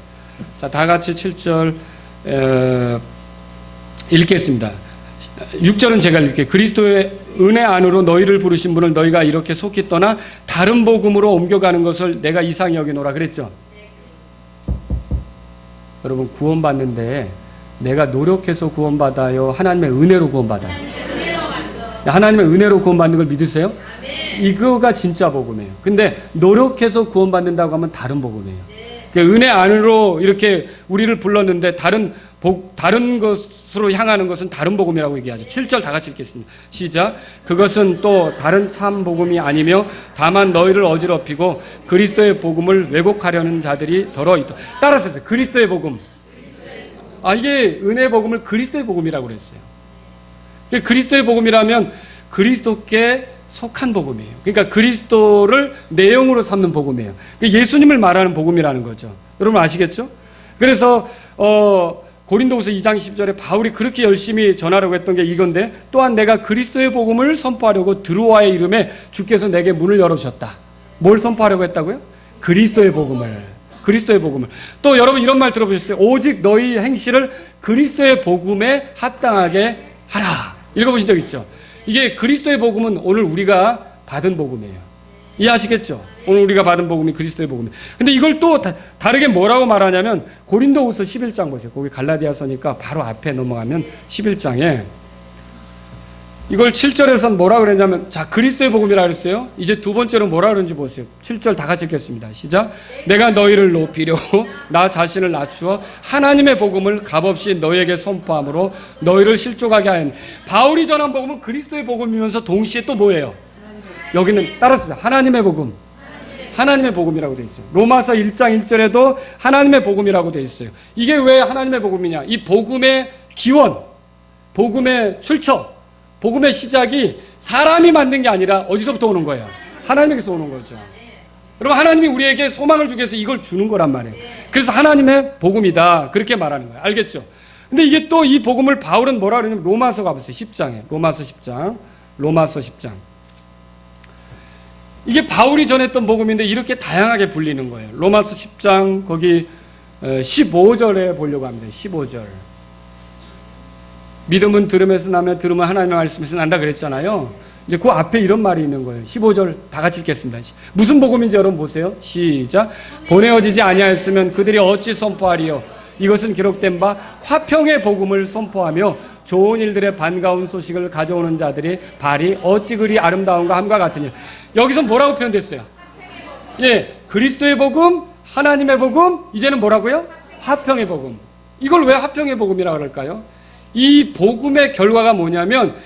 자, 다 같이 7절 읽겠습니다. 6절은 제가 읽을게요. 그리스도의 은혜 안으로 너희를 부르신 분을 너희가 이렇게 속히 떠나 다른 복음으로 옮겨가는 것을 내가 이상히 여기노라 그랬죠. 여러분, 구원받는데 내가 노력해서 구원받아요? 하나님의 은혜로 구원받아요? 하나님의 은혜로 구원받는 걸 믿으세요? 이거가 진짜 복음이에요. 근데 노력해서 구원받는다고 하면 다른 복음이에요. 은혜 안으로 이렇게 우리를 불렀는데 다른 것으로 향하는 것은 다른 복음이라고 얘기하죠. 7절 다 같이 읽겠습니다. 시작. 그것은 또 다른 참 복음이 아니며 다만 너희를 어지럽히고 그리스도의 복음을 왜곡하려는 자들이 더러 있다. 따라서 그리스도의 복음. 이게 은혜의 복음을 그리스도의 복음이라고 그랬어요. 그리스도의 복음이라면 그리스도께 속한 복음이에요. 그러니까 그리스도를 내용으로 삼는 복음이에요. 예수님을 말하는 복음이라는 거죠. 여러분 아시겠죠? 그래서 고린도후서 2장 10절에 바울이 그렇게 열심히 전하려고 했던 게 이건데, 또한 내가 그리스도의 복음을 선포하려고 드로아의 이름에 주께서 내게 문을 열어주셨다. 뭘 선포하려고 했다고요? 그리스도의 복음을. 그리스도의 복음을. 또 여러분 이런 말 들어보셨어요? 오직 너희 행실을 그리스도의 복음에 합당하게 하라. 읽어보신 적 있죠? 이게 그리스도의 복음은 오늘 우리가 받은 복음이에요. 이해하시겠죠? 오늘 우리가 받은 복음이 그리스도의 복음이에요. 근데 이걸 또 다르게 뭐라고 말하냐면 고린도후서 11장 보세요. 거기 갈라디아서니까 바로 앞에 넘어가면 11장에 이걸 7절에서는 뭐라 그랬냐면, 자, 그리스도의 복음이라 그랬어요. 이제 두 번째로 뭐라 그러는지 보세요. 7절 다 같이 읽겠습니다. 시작. 내가 너희를 높이려고 나 자신을 낮추어 하나님의 복음을 값없이 너희에게 선포함으로 너희를 실족하게 하였네. 바울이 전한 복음은 그리스도의 복음이면서 동시에 또 뭐예요? 여기는 따랐습니다. 하나님의 복음. 하나님의 복음이라고 되어 있어요. 로마서 1장 1절에도 하나님의 복음이라고 되어 있어요. 이게 왜 하나님의 복음이냐? 이 복음의 기원, 복음의 출처, 복음의 시작이 사람이 만든 게 아니라 어디서부터 오는 거예요? 하나님에게서 오는 거죠. 여러분, 하나님이 우리에게 소망을 주기 위해서 이걸 주는 거란 말이에요. 그래서 하나님의 복음이다, 그렇게 말하는 거예요. 알겠죠? 근데 이게 또 이 복음을 바울은 뭐라 그러냐면 로마서 가보세요. 10장에. 로마서 10장. 이게 바울이 전했던 복음인데 이렇게 다양하게 불리는 거예요. 로마서 10장 거기 15절에 보려고 합니다. 15절. 믿음은 들음에서 나며 들음은 하나님의 말씀에서 난다 그랬잖아요. 이제 그 앞에 이런 말이 있는 거예요. 15절 다 같이 읽겠습니다. 무슨 복음인지 여러분 보세요. 시작. 보내어지지 아니하였으면 그들이 어찌 선포하리요? 이것은 기록된 바 화평의 복음을 선포하며 좋은 일들의 반가운 소식을 가져오는 자들이 발이 어찌 그리 아름다운가 함과 같으니. 여기서 뭐라고 표현됐어요? 예, 그리스도의 복음, 하나님의 복음, 이제는 뭐라고요? 화평의 복음. 이걸 왜 화평의 복음이라고 그럴까요? 이 복음의 결과가 뭐냐면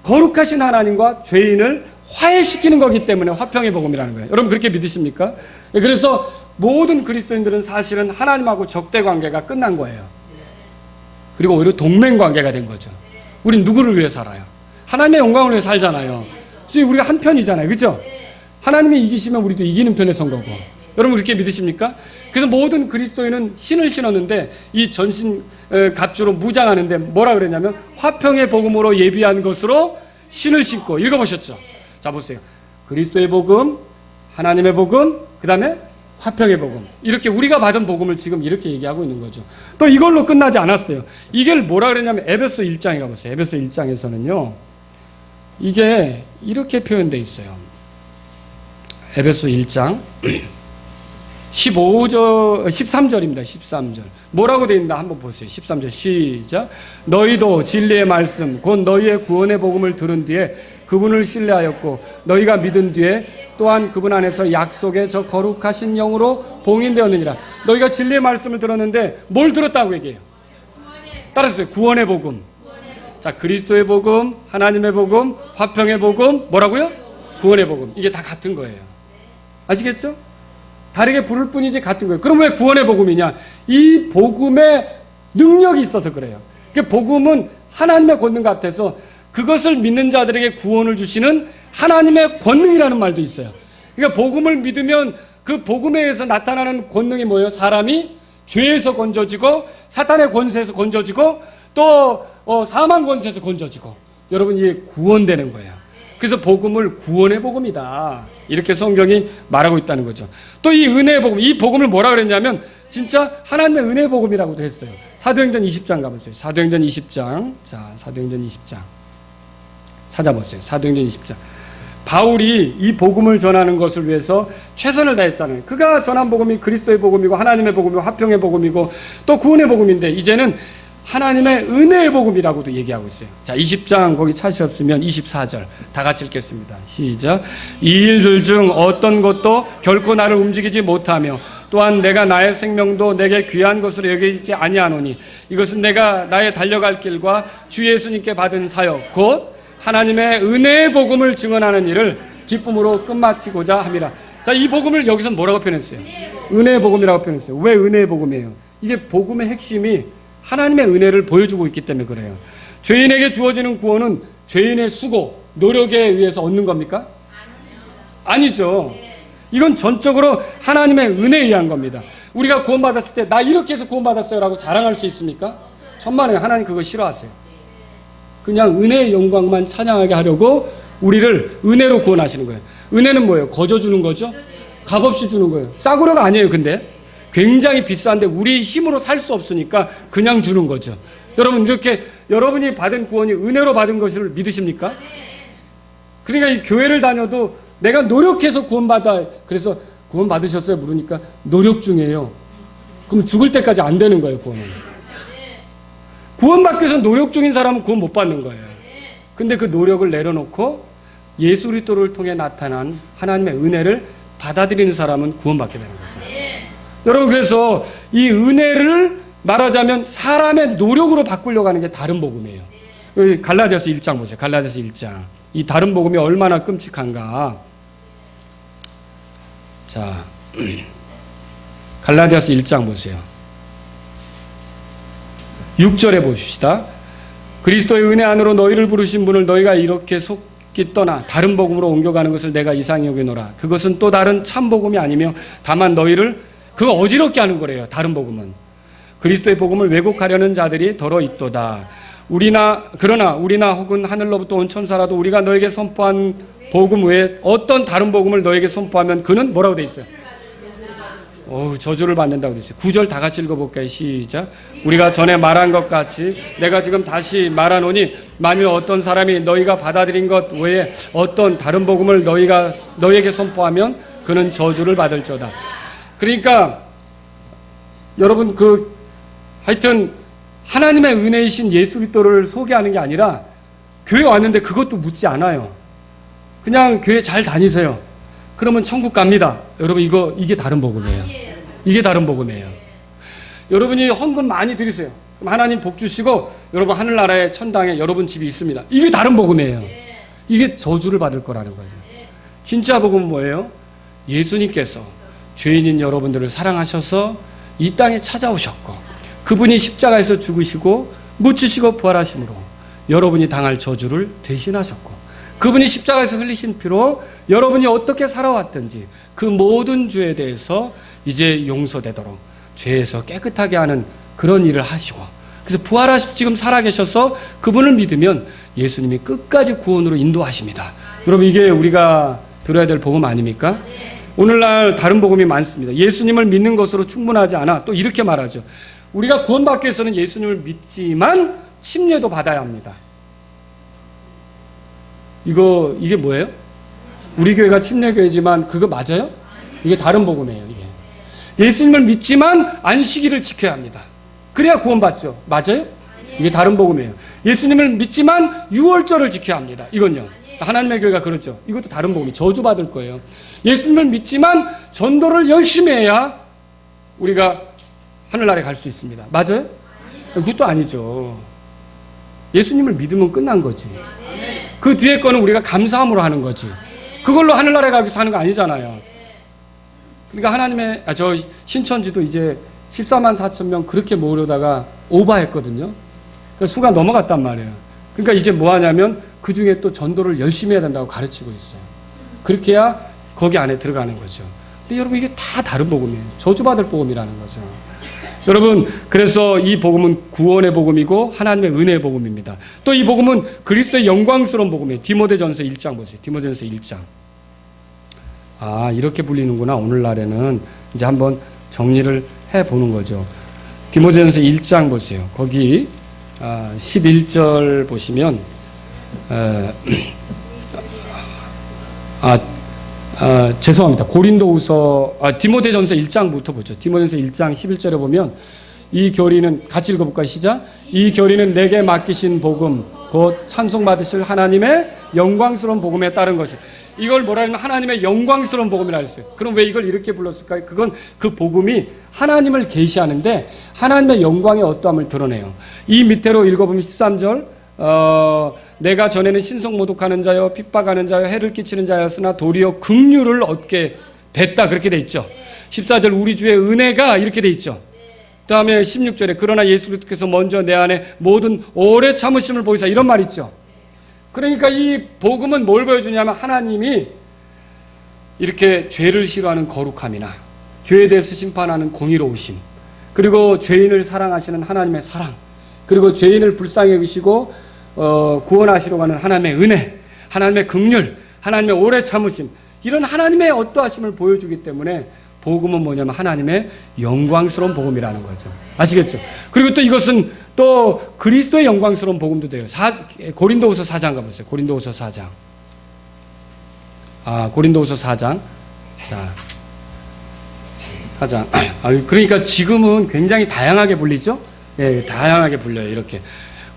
거룩하신 하나님과 죄인을 화해시키는 거기 때문에 화평의 복음이라는 거예요. 여러분 그렇게 믿으십니까? 그래서 모든 그리스도인들은 사실은 하나님하고 적대 관계가 끝난 거예요. 그리고 오히려 동맹 관계가 된 거죠. 우린 누구를 위해 살아요? 하나님의 영광을 위해 살잖아요. 우리가 한 편이잖아요. 그렇죠? 하나님이 이기시면 우리도 이기는 편에 선 거고. 여러분 그렇게 믿으십니까? 그래서 모든 그리스도인은 신을 신었는데 이 전신 갑주로 무장하는데 뭐라 그랬냐면 화평의 복음으로 예비한 것으로 신을 신고. 읽어보셨죠? 자 보세요. 그리스도의 복음, 하나님의 복음, 그 다음에 화평의 복음. 이렇게 우리가 받은 복음을 지금 이렇게 얘기하고 있는 거죠. 또 이걸로 끝나지 않았어요. 이게 뭐라 그랬냐면 에베소 1장에 가보세요. 에베소 1장에서는요. 이게 이렇게 표현되어 있어요. 에베소 1장 13절입니다. 13절. 뭐라고 되어 있나 한번 보세요. 13절 시작. 너희도 진리의 말씀 곧 너희의 구원의 복음을 들은 뒤에 그분을 신뢰하였고 너희가 믿은 뒤에 또한 그분 안에서 약속의 저 거룩하신 영으로 봉인되었느니라. 너희가 진리의 말씀을 들었는데 뭘 들었다고 얘기해요? 따라서 구원의 복음. 자, 그리스도의 복음, 하나님의 복음, 화평의 복음, 뭐라고요? 구원의 복음. 이게 다 같은 거예요. 아시겠죠? 다르게 부를 뿐이지 같은 거예요. 그럼 왜 구원의 복음이냐? 이 복음에 능력이 있어서 그래요. 복음은 하나님의 권능 같아서 그것을 믿는 자들에게 구원을 주시는 하나님의 권능이라는 말도 있어요. 그러니까 복음을 믿으면 그 복음에 의해서 나타나는 권능이 뭐예요? 사람이 죄에서 건져지고 사탄의 권세에서 건져지고 또 사망 권세에서 건져지고. 여러분 이게 구원되는 거예요. 그래서 복음을 구원의 복음이다. 이렇게 성경이 말하고 있다는 거죠. 또 이 은혜의 복음, 이 복음을 뭐라 그랬냐면 진짜 하나님의 은혜의 복음이라고도 했어요. 사도행전 20장 가보세요. 사도행전 20장. 자, 사도행전 20장. 찾아보세요. 사도행전 20장. 바울이 이 복음을 전하는 것을 위해서 최선을 다했잖아요. 그가 전한 복음이 그리스도의 복음이고 하나님의 복음이고 화평의 복음이고 또 구원의 복음인데 이제는 하나님의 은혜의 복음이라고도 얘기하고 있어요. 자, 20장 거기 찾으셨으면 24절 다 같이 읽겠습니다. 시작. 이 일들 중 어떤 것도 결코 나를 움직이지 못하며 또한 내가 나의 생명도 내게 귀한 것으로 여기지 아니하노니 이것은 내가 나의 달려갈 길과 주 예수님께 받은 사역 곧 하나님의 은혜의 복음을 증언하는 일을 기쁨으로 끝마치고자 함이라. 자, 이 복음을 여기서 뭐라고 표현했어요? 은혜의 복음이라고 표현했어요. 왜 은혜의 복음이에요? 이게 복음의 핵심이 하나님의 은혜를 보여주고 있기 때문에 그래요. 죄인에게 주어지는 구원은 죄인의 수고, 노력에 의해서 얻는 겁니까? 아니죠. 이건 전적으로 하나님의 은혜에 의한 겁니다. 우리가 구원받았을 때 나 이렇게 해서 구원받았어요 라고 자랑할 수 있습니까? 천만에 하나님 그거 싫어하세요. 그냥 은혜의 영광만 찬양하게 하려고 우리를 은혜로 구원하시는 거예요. 은혜는 뭐예요? 거저 주는 거죠? 값없이 주는 거예요. 싸구려가 아니에요. 근데 굉장히 비싼데 우리 힘으로 살 수 없으니까 그냥 주는 거죠. 여러분 이렇게 여러분이 받은 구원이 은혜로 받은 것을 믿으십니까? 그러니까 이 교회를 다녀도 내가 노력해서 구원받아. 그래서 구원 받으셨어요? 물으니까 노력 중이에요. 그럼 죽을 때까지 안 되는 거예요. 구원받기 위해서 노력 중인 사람은 구원 못 받는 거예요. 근데 그 노력을 내려놓고 예수 그리스도를 통해 나타난 하나님의 은혜를 받아들이는 사람은 구원받게 되는 거죠. 여러분 그래서 이 은혜를 말하자면 사람의 노력으로 바꾸려고 하는 게 다른 복음이에요. 갈라디아서 1장 보세요. 갈라디아서 1장. 이 다른 복음이 얼마나 끔찍한가. 자, 갈라디아서 1장 보세요. 6절에 보십시다. 그리스도의 은혜 안으로 너희를 부르신 분을 너희가 이렇게 속기 떠나 다른 복음으로 옮겨가는 것을 내가 이상히 여기노라. 그것은 또 다른 참 복음이 아니며 다만 너희를 그거 어지럽게 하는 거래요. 다른 복음은. 그리스도의 복음을 왜곡하려는 자들이 더러 있도다. 그러나 우리나 혹은 하늘로부터 온 천사라도 우리가 너에게 선포한 복음 외에 어떤 다른 복음을 너에게 선포하면 그는 뭐라고 돼 있어요? 저주를 받는다고 돼 있어요. 9절 다 같이 읽어볼까요? 시작. 우리가 전에 말한 것 같이 내가 지금 다시 말하노니 만일 어떤 사람이 너희가 받아들인 것 외에 어떤 다른 복음을 너희에게 선포하면 그는 저주를 받을지어다. 그러니까 여러분 하여튼 하나님의 은혜이신 예수 그리스도를 소개하는 게 아니라 교회 왔는데 그것도 묻지 않아요. 그냥 교회 잘 다니세요. 그러면 천국 갑니다. 여러분 이게 다른 복음이에요. 이게 다른 복음이에요. 여러분이 헌금 많이 드리세요. 그럼 하나님 복 주시고 여러분 하늘나라의 천당에 여러분 집이 있습니다. 이게 다른 복음이에요. 이게 저주를 받을 거라는 거죠. 진짜 복음은 뭐예요? 예수님께서 죄인인 여러분들을 사랑하셔서 이 땅에 찾아오셨고 그분이 십자가에서 죽으시고 묻히시고 부활하심으로 여러분이 당할 저주를 대신하셨고 그분이 십자가에서 흘리신 피로 여러분이 어떻게 살아왔든지 그 모든 죄에 대해서 이제 용서되도록 죄에서 깨끗하게 하는 그런 일을 하시고 그래서 부활하시 지금 살아계셔서 그분을 믿으면 예수님이 끝까지 구원으로 인도하십니다. 여러분 이게 우리가 들어야 될 복음 아닙니까? 오늘날 다른 복음이 많습니다. 예수님을 믿는 것으로 충분하지 않아. 또 이렇게 말하죠. 우리가 구원받기 위해서는 예수님을 믿지만 침례도 받아야 합니다. 이게 뭐예요? 우리 교회가 침례교회지만 그거 맞아요? 이게 다른 복음이에요. 이게 예수님을 믿지만 안식일을 지켜야 합니다. 그래야 구원받죠. 맞아요? 이게 다른 복음이에요. 예수님을 믿지만 유월절을 지켜야 합니다. 이건요. 하나님의 교회가 그렇죠. 이것도 다른 복음이 저주받을 거예요. 예수님을 믿지만 전도를 열심히 해야 우리가 하늘나라에 갈 수 있습니다. 맞아요? 그것도 아니죠. 예수님을 믿으면 끝난 거지. 그 뒤에 거는 우리가 감사함으로 하는 거지. 그걸로 하늘나라에 가기 위해서 하는 거 아니잖아요. 그러니까 저 신천지도 이제 14만 4천 명 그렇게 모으려다가 오버했거든요. 그러니까 수가 넘어갔단 말이에요. 그러니까 이제 뭐 하냐면 그 중에 또 전도를 열심히 해야 된다고 가르치고 있어요. 그렇게 해야 거기 안에 들어가는 거죠. 근데 여러분 이게 다 다른 복음이에요. 저주받을 복음이라는 거죠. 여러분, 그래서 이 복음은 구원의 복음이고 하나님의 은혜의 복음입니다. 또 이 복음은 그리스도의 영광스러운 복음이에요. 디모데전서 1장 보세요. 디모데전서 1장. 아, 이렇게 불리는구나. 오늘날에는 이제 한번 정리를 해보는 거죠. 디모데전서 1장 보세요. 거기 11절 보시면 죄송합니다. 디모데전서 1장부터 보죠. 디모데전서 1장 11절에 보면 이 교리는 같이 읽어볼까요? 시작. 이 교리는 내게 맡기신 복음 곧 찬송받으실 하나님의 영광스러운 복음에 따른 것이. 이걸 뭐라 하면 하나님의 영광스러운 복음이라 했어요. 그럼 왜 이걸 이렇게 불렀을까요? 그건 그 복음이 하나님을 계시하는데 하나님의 영광의 어떠함을 드러내요. 이 밑으로 읽어보면 13절 내가 전에는 신성모독하는 자여 핍박하는 자여 해를 끼치는 자였으나 도리어 긍휼을 얻게 됐다. 그렇게 돼 있죠. 14절 우리 주의 은혜가 이렇게 돼 있죠. 그 다음에 16절에 그러나 예수 그리스도께서 먼저 내 안에 모든 오래 참으심을 보이사 이런 말 있죠. 그러니까 이 복음은 뭘 보여주냐면 하나님이 이렇게 죄를 싫어하는 거룩함이나 죄에 대해서 심판하는 공의로우심, 그리고 죄인을 사랑하시는 하나님의 사랑, 그리고 죄인을 불쌍히 여기시고 구원하시려고 하는 하나님의 은혜, 하나님의 긍휼, 하나님의 오래 참으심, 이런 하나님의 어떠하심을 보여주기 때문에 복음은 뭐냐면 하나님의 영광스러운 복음이라는 거죠. 아시겠죠? 그리고 또 이것은 또 그리스도의 영광스러운 복음도 돼요. 고린도후서 4장 가보세요. 고린도후서 4장. 고린도후서 4장. 자, 4장. 그러니까 지금은 굉장히 다양하게 불리죠? 예, 다양하게 불려요. 이렇게.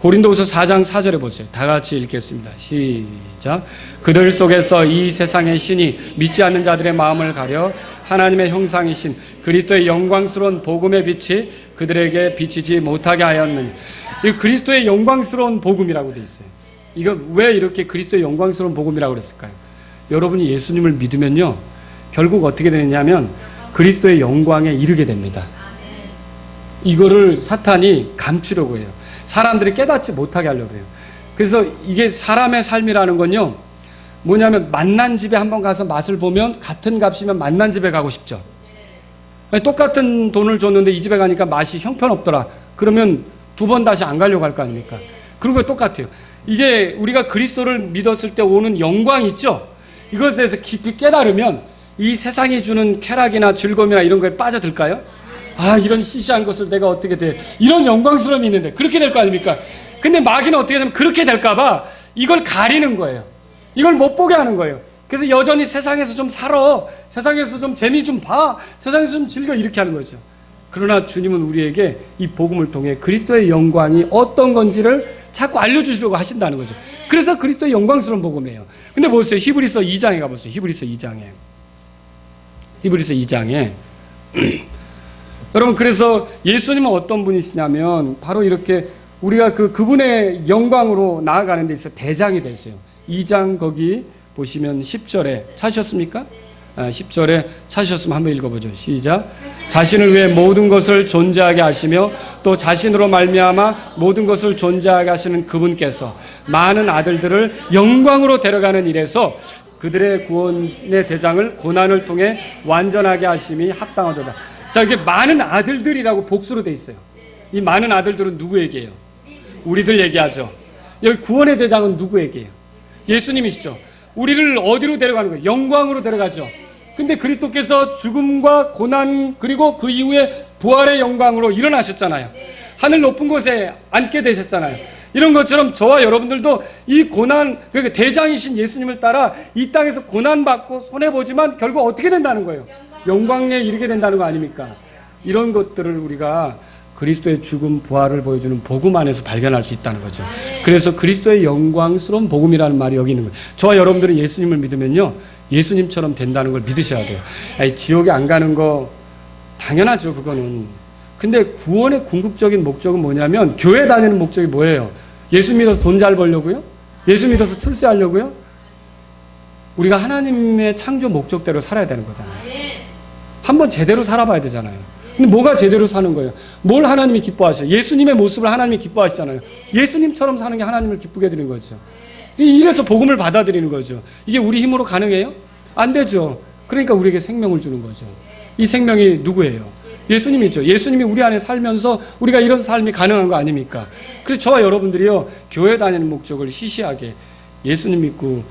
고린도후서 4장 4절에 보세요. 다 같이 읽겠습니다. 시작. 그들 속에서 이 세상의 신이 믿지 않는 자들의 마음을 가려 하나님의 형상이신 그리스도의 영광스러운 복음의 빛이 그들에게 비치지 못하게 하였느니. 이 그리스도의 영광스러운 복음이라고 되어 있어요. 이거 왜 이렇게 그리스도의 영광스러운 복음이라고 그랬을까요? 여러분이 예수님을 믿으면요, 결국 어떻게 되느냐면 그리스도의 영광에 이르게 됩니다. 이거를 사탄이 감추려고 해요. 사람들이 깨닫지 못하게 하려고 해요. 그래서 이게 사람의 삶이라는 건요, 뭐냐면 만난 집에 한번 가서 맛을 보면 같은 값이면 만난 집에 가고 싶죠. 똑같은 돈을 줬는데 이 집에 가니까 맛이 형편없더라. 그러면 두 번 다시 안 가려고 할 거 아닙니까? 그런 거 똑같아요. 이게 우리가 그리스도를 믿었을 때 오는 영광 있죠? 이것에 대해서 깊이 깨달으면 이 세상이 주는 쾌락이나 즐거움이나 이런 거에 빠져들까요? 이런 시시한 것을 내가 어떻게 돼. 이런 영광스러움이 있는데 그렇게 될 거 아닙니까? 근데 마귀는 어떻게 되면 그렇게 될까 봐 이걸 가리는 거예요. 이걸 못 보게 하는 거예요. 그래서 여전히 세상에서 좀 살아, 세상에서 좀 재미 좀 봐, 세상에서 좀 즐겨, 이렇게 하는 거죠. 그러나 주님은 우리에게 이 복음을 통해 그리스도의 영광이 어떤 건지를 자꾸 알려주시려고 하신다는 거죠. 그래서 그리스도의 영광스러운 복음이에요. 근데 보세요. 히브리서 2장에 가보세요. 히브리서 2장에 여러분, 그래서 예수님은 어떤 분이시냐면 바로 이렇게 우리가 그분의 영광으로 나아가는 데 있어 대장이 되세요. 2장 거기 보시면 10절에 찾으셨습니까? 10절에 찾으셨으면 한번 읽어보죠. 시작. 자신을 위해 모든 것을 존재하게 하시며 또 자신으로 말미암아 모든 것을 존재하게 하시는 그분께서 많은 아들들을 영광으로 데려가는 일에서 그들의 구원의 대장을 고난을 통해 완전하게 하심이 합당하도다. 자, 이게 많은 아들들이라고 복수로 돼 있어요. 이 많은 아들들은 누구 얘기예요? 우리들 얘기하죠. 여기 구원의 대장은 누구 얘기예요? 예수님이시죠. 우리를 어디로 데려가는 거예요? 영광으로 데려가죠. 근데 그리스도께서 죽음과 고난 그리고 그 이후에 부활의 영광으로 일어나셨잖아요. 하늘 높은 곳에 앉게 되셨잖아요. 이런 것처럼 저와 여러분들도 이 고난, 그러니까 대장이신 예수님을 따라 이 땅에서 고난받고 손해보지만 결국 어떻게 된다는 거예요? 영광에 이르게 된다는 거 아닙니까? 이런 것들을 우리가 그리스도의 죽음, 부활을 보여주는 복음 안에서 발견할 수 있다는 거죠. 그래서 그리스도의 영광스러운 복음이라는 말이 여기 있는 거예요. 저와 여러분들이 예수님을 믿으면요, 예수님처럼 된다는 걸 믿으셔야 돼요. 지옥에 안 가는 거 당연하죠, 그거는. 근데 구원의 궁극적인 목적은 뭐냐면, 교회 다니는 목적이 뭐예요? 예수 믿어서 돈 잘 벌려고요? 예수 믿어서 출세하려고요? 우리가 하나님의 창조 목적대로 살아야 되는 거잖아요. 한번 제대로 살아봐야 되잖아요. 근데 뭐가 제대로 사는 거예요? 뭘 하나님이 기뻐하셔요? 예수님의 모습을 하나님이 기뻐하시잖아요. 예수님처럼 사는 게 하나님을 기쁘게 드리는 거죠. 이래서 복음을 받아들이는 거죠. 이게 우리 힘으로 가능해요? 안 되죠. 그러니까 우리에게 생명을 주는 거죠. 이 생명이 누구예요? 예수님이죠. 예수님이 우리 안에 살면서 우리가 이런 삶이 가능한 거 아닙니까? 그래서 저와 여러분들이요, 교회 다니는 목적을 시시하게 예수님 믿고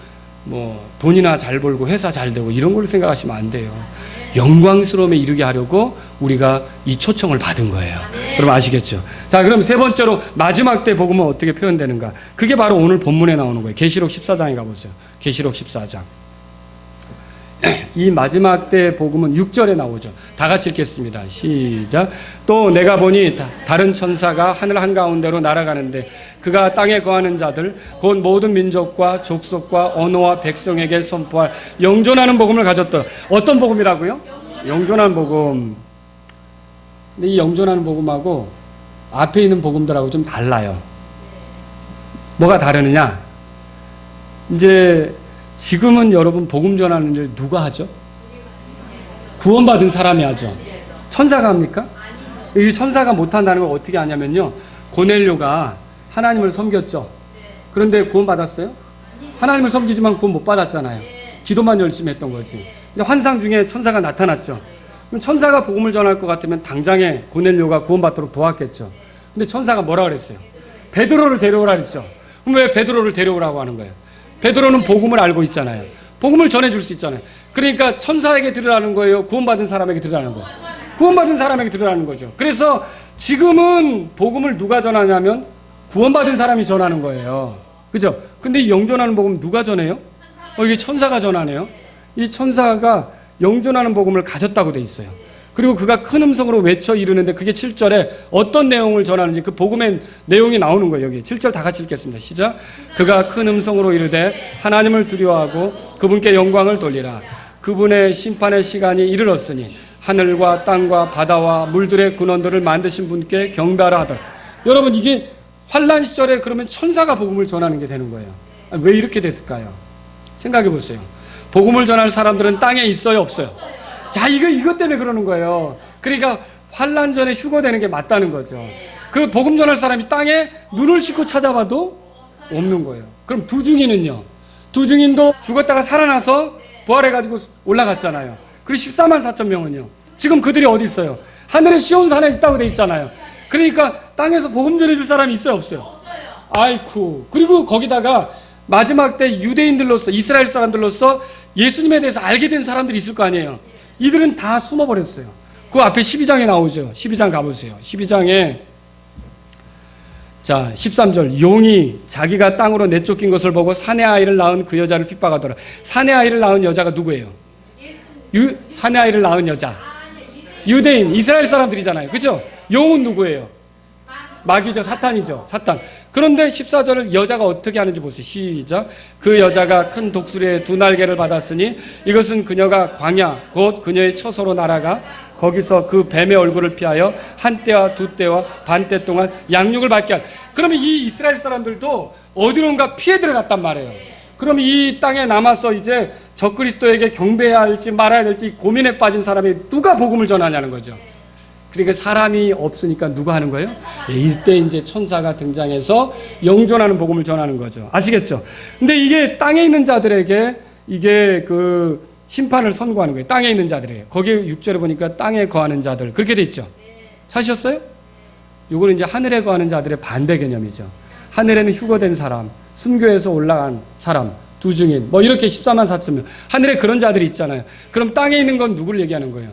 뭐 돈이나 잘 벌고 회사 잘 되고 이런 걸 생각하시면 안 돼요. 영광스러움에 이르게 하려고 우리가 이 초청을 받은 거예요. 그럼 아시겠죠? 자, 그럼 세 번째로 마지막 때 복음은 어떻게 표현되는가? 그게 바로 오늘 본문에 나오는 거예요. 계시록 14장에 가보죠. 계시록 14장. 이 마지막 때 복음은 6절에 나오죠. 다 같이 읽겠습니다. 시작. 또 내가 보니 다른 천사가 하늘 한가운데로 날아가는데 그가 땅에 거하는 자들 곧 모든 민족과 족속과 언어와 백성에게 선포할 영존하는 복음을 가졌다. 어떤 복음이라고요? 영존하는 복음. 근데 이 영존하는 복음하고 앞에 있는 복음들하고 좀 달라요. 뭐가 다르느냐? 이제 지금은 여러분 복음 전하는 일 누가 하죠? 구원받은 사람이 하죠. 천사가 합니까? 이 천사가 못한다는 걸 어떻게 하냐면요, 고넬료가 하나님을 섬겼죠. 그런데 구원받았어요? 하나님을 섬기지만 구원 못 받았잖아요. 기도만 열심히 했던 거지. 근데 환상 중에 천사가 나타났죠. 그럼 천사가 복음을 전할 것 같으면 당장에 고넬료가 구원받도록 도왔겠죠. 근데 천사가 뭐라 그랬어요? 베드로를 데려오라 그랬죠. 그럼 왜 베드로를 데려오라고 하는 거예요? 베드로는 복음을 알고 있잖아요. 복음을 전해줄 수 있잖아요. 그러니까 천사에게 들으라는 거예요? 구원받은 사람에게 들으라는 거예요? 구원받은 사람에게 들으라는 거죠. 그래서 지금은 복음을 누가 전하냐면 구원받은 사람이 전하는 거예요. 그죠? 근데 이 영존하는 복음 누가 전해요? 이게 천사가 전하네요. 이 천사가 영존하는 복음을 가졌다고 돼 있어요. 그리고 그가 큰 음성으로 외쳐 이르는데 그게 7절에 어떤 내용을 전하는지 그 복음의 내용이 나오는 거예요. 여기 7절 다 같이 읽겠습니다. 시작. 그가 큰 음성으로 이르되 하나님을 두려워하고 그분께 영광을 돌리라. 그분의 심판의 시간이 이르렀으니 하늘과 땅과 바다와 물들의 근원들을 만드신 분께 경배하라 하더라. 여러분, 이게 환란 시절에 그러면 천사가 복음을 전하는 게 되는 거예요. 왜 이렇게 됐을까요? 생각해 보세요. 복음을 전할 사람들은 땅에 있어요, 없어요? 자, 이것 때문에 그러는 거예요. 그러니까 환란 전에 휴거되는 게 맞다는 거죠. 그 복음 전할 사람이 땅에 눈을 씻고 찾아봐도 없는 거예요. 그럼 두 증인은요? 두 증인도 죽었다가 살아나서 부활해가지고 올라갔잖아요. 그리고 14만 4천 명은요? 지금 그들이 어디 있어요? 하늘의 시온산에 있다고 돼 있잖아요. 그러니까 땅에서 복음 전해줄 사람이 있어요, 없어요? 아이쿠. 그리고 거기다가 마지막 때 유대인들로서, 이스라엘 사람들로서 예수님에 대해서 알게 된 사람들이 있을 거 아니에요. 이들은 다 숨어버렸어요. 그 앞에 12장에 나오죠. 12장 가보세요. 12장에 자 13절 용이 자기가 땅으로 내쫓긴 것을 보고 사내 아이를 낳은 그 여자를 핍박하더라. 사내 아이를 낳은 여자가 누구예요? 사내 아이를 낳은 여자 유대인 이스라엘 사람들이잖아요. 그죠? 용은 누구예요? 마귀죠. 사탄이죠. 사탄. 그런데 14절을 여자가 어떻게 하는지 보세요. 시작. 그 여자가 큰 독수리의 두 날개를 받았으니 이것은 그녀가 광야 곧 그녀의 처소로 날아가 거기서 그 뱀의 얼굴을 피하여 한 때와 두 때와 반 때 동안 양육을 받게 할. 그러면 이 이스라엘 사람들도 어디론가 피해 들어갔단 말이에요. 그럼 이 땅에 남아서 이제 적그리스도에게 경배해야 할지 말아야 될지 고민에 빠진 사람이 누가 복음을 전하냐는 거죠. 그러니까 사람이 없으니까 누가 하는 거예요? 이때 이제 천사가 등장해서 영존하는 복음을 전하는 거죠. 아시겠죠? 근데 이게 땅에 있는 자들에게 이게 그 심판을 선고하는 거예요. 땅에 있는 자들에게. 거기 6절에 보니까 땅에 거하는 자들. 그렇게 돼 있죠? 찾으셨어요? 이거는 이제 하늘에 거하는 자들의 반대 개념이죠. 하늘에는 휴거된 사람, 순교해서 올라간 사람, 두 증인, 뭐 이렇게 14만 4천 명. 하늘에 그런 자들이 있잖아요. 그럼 땅에 있는 건 누구를 얘기하는 거예요?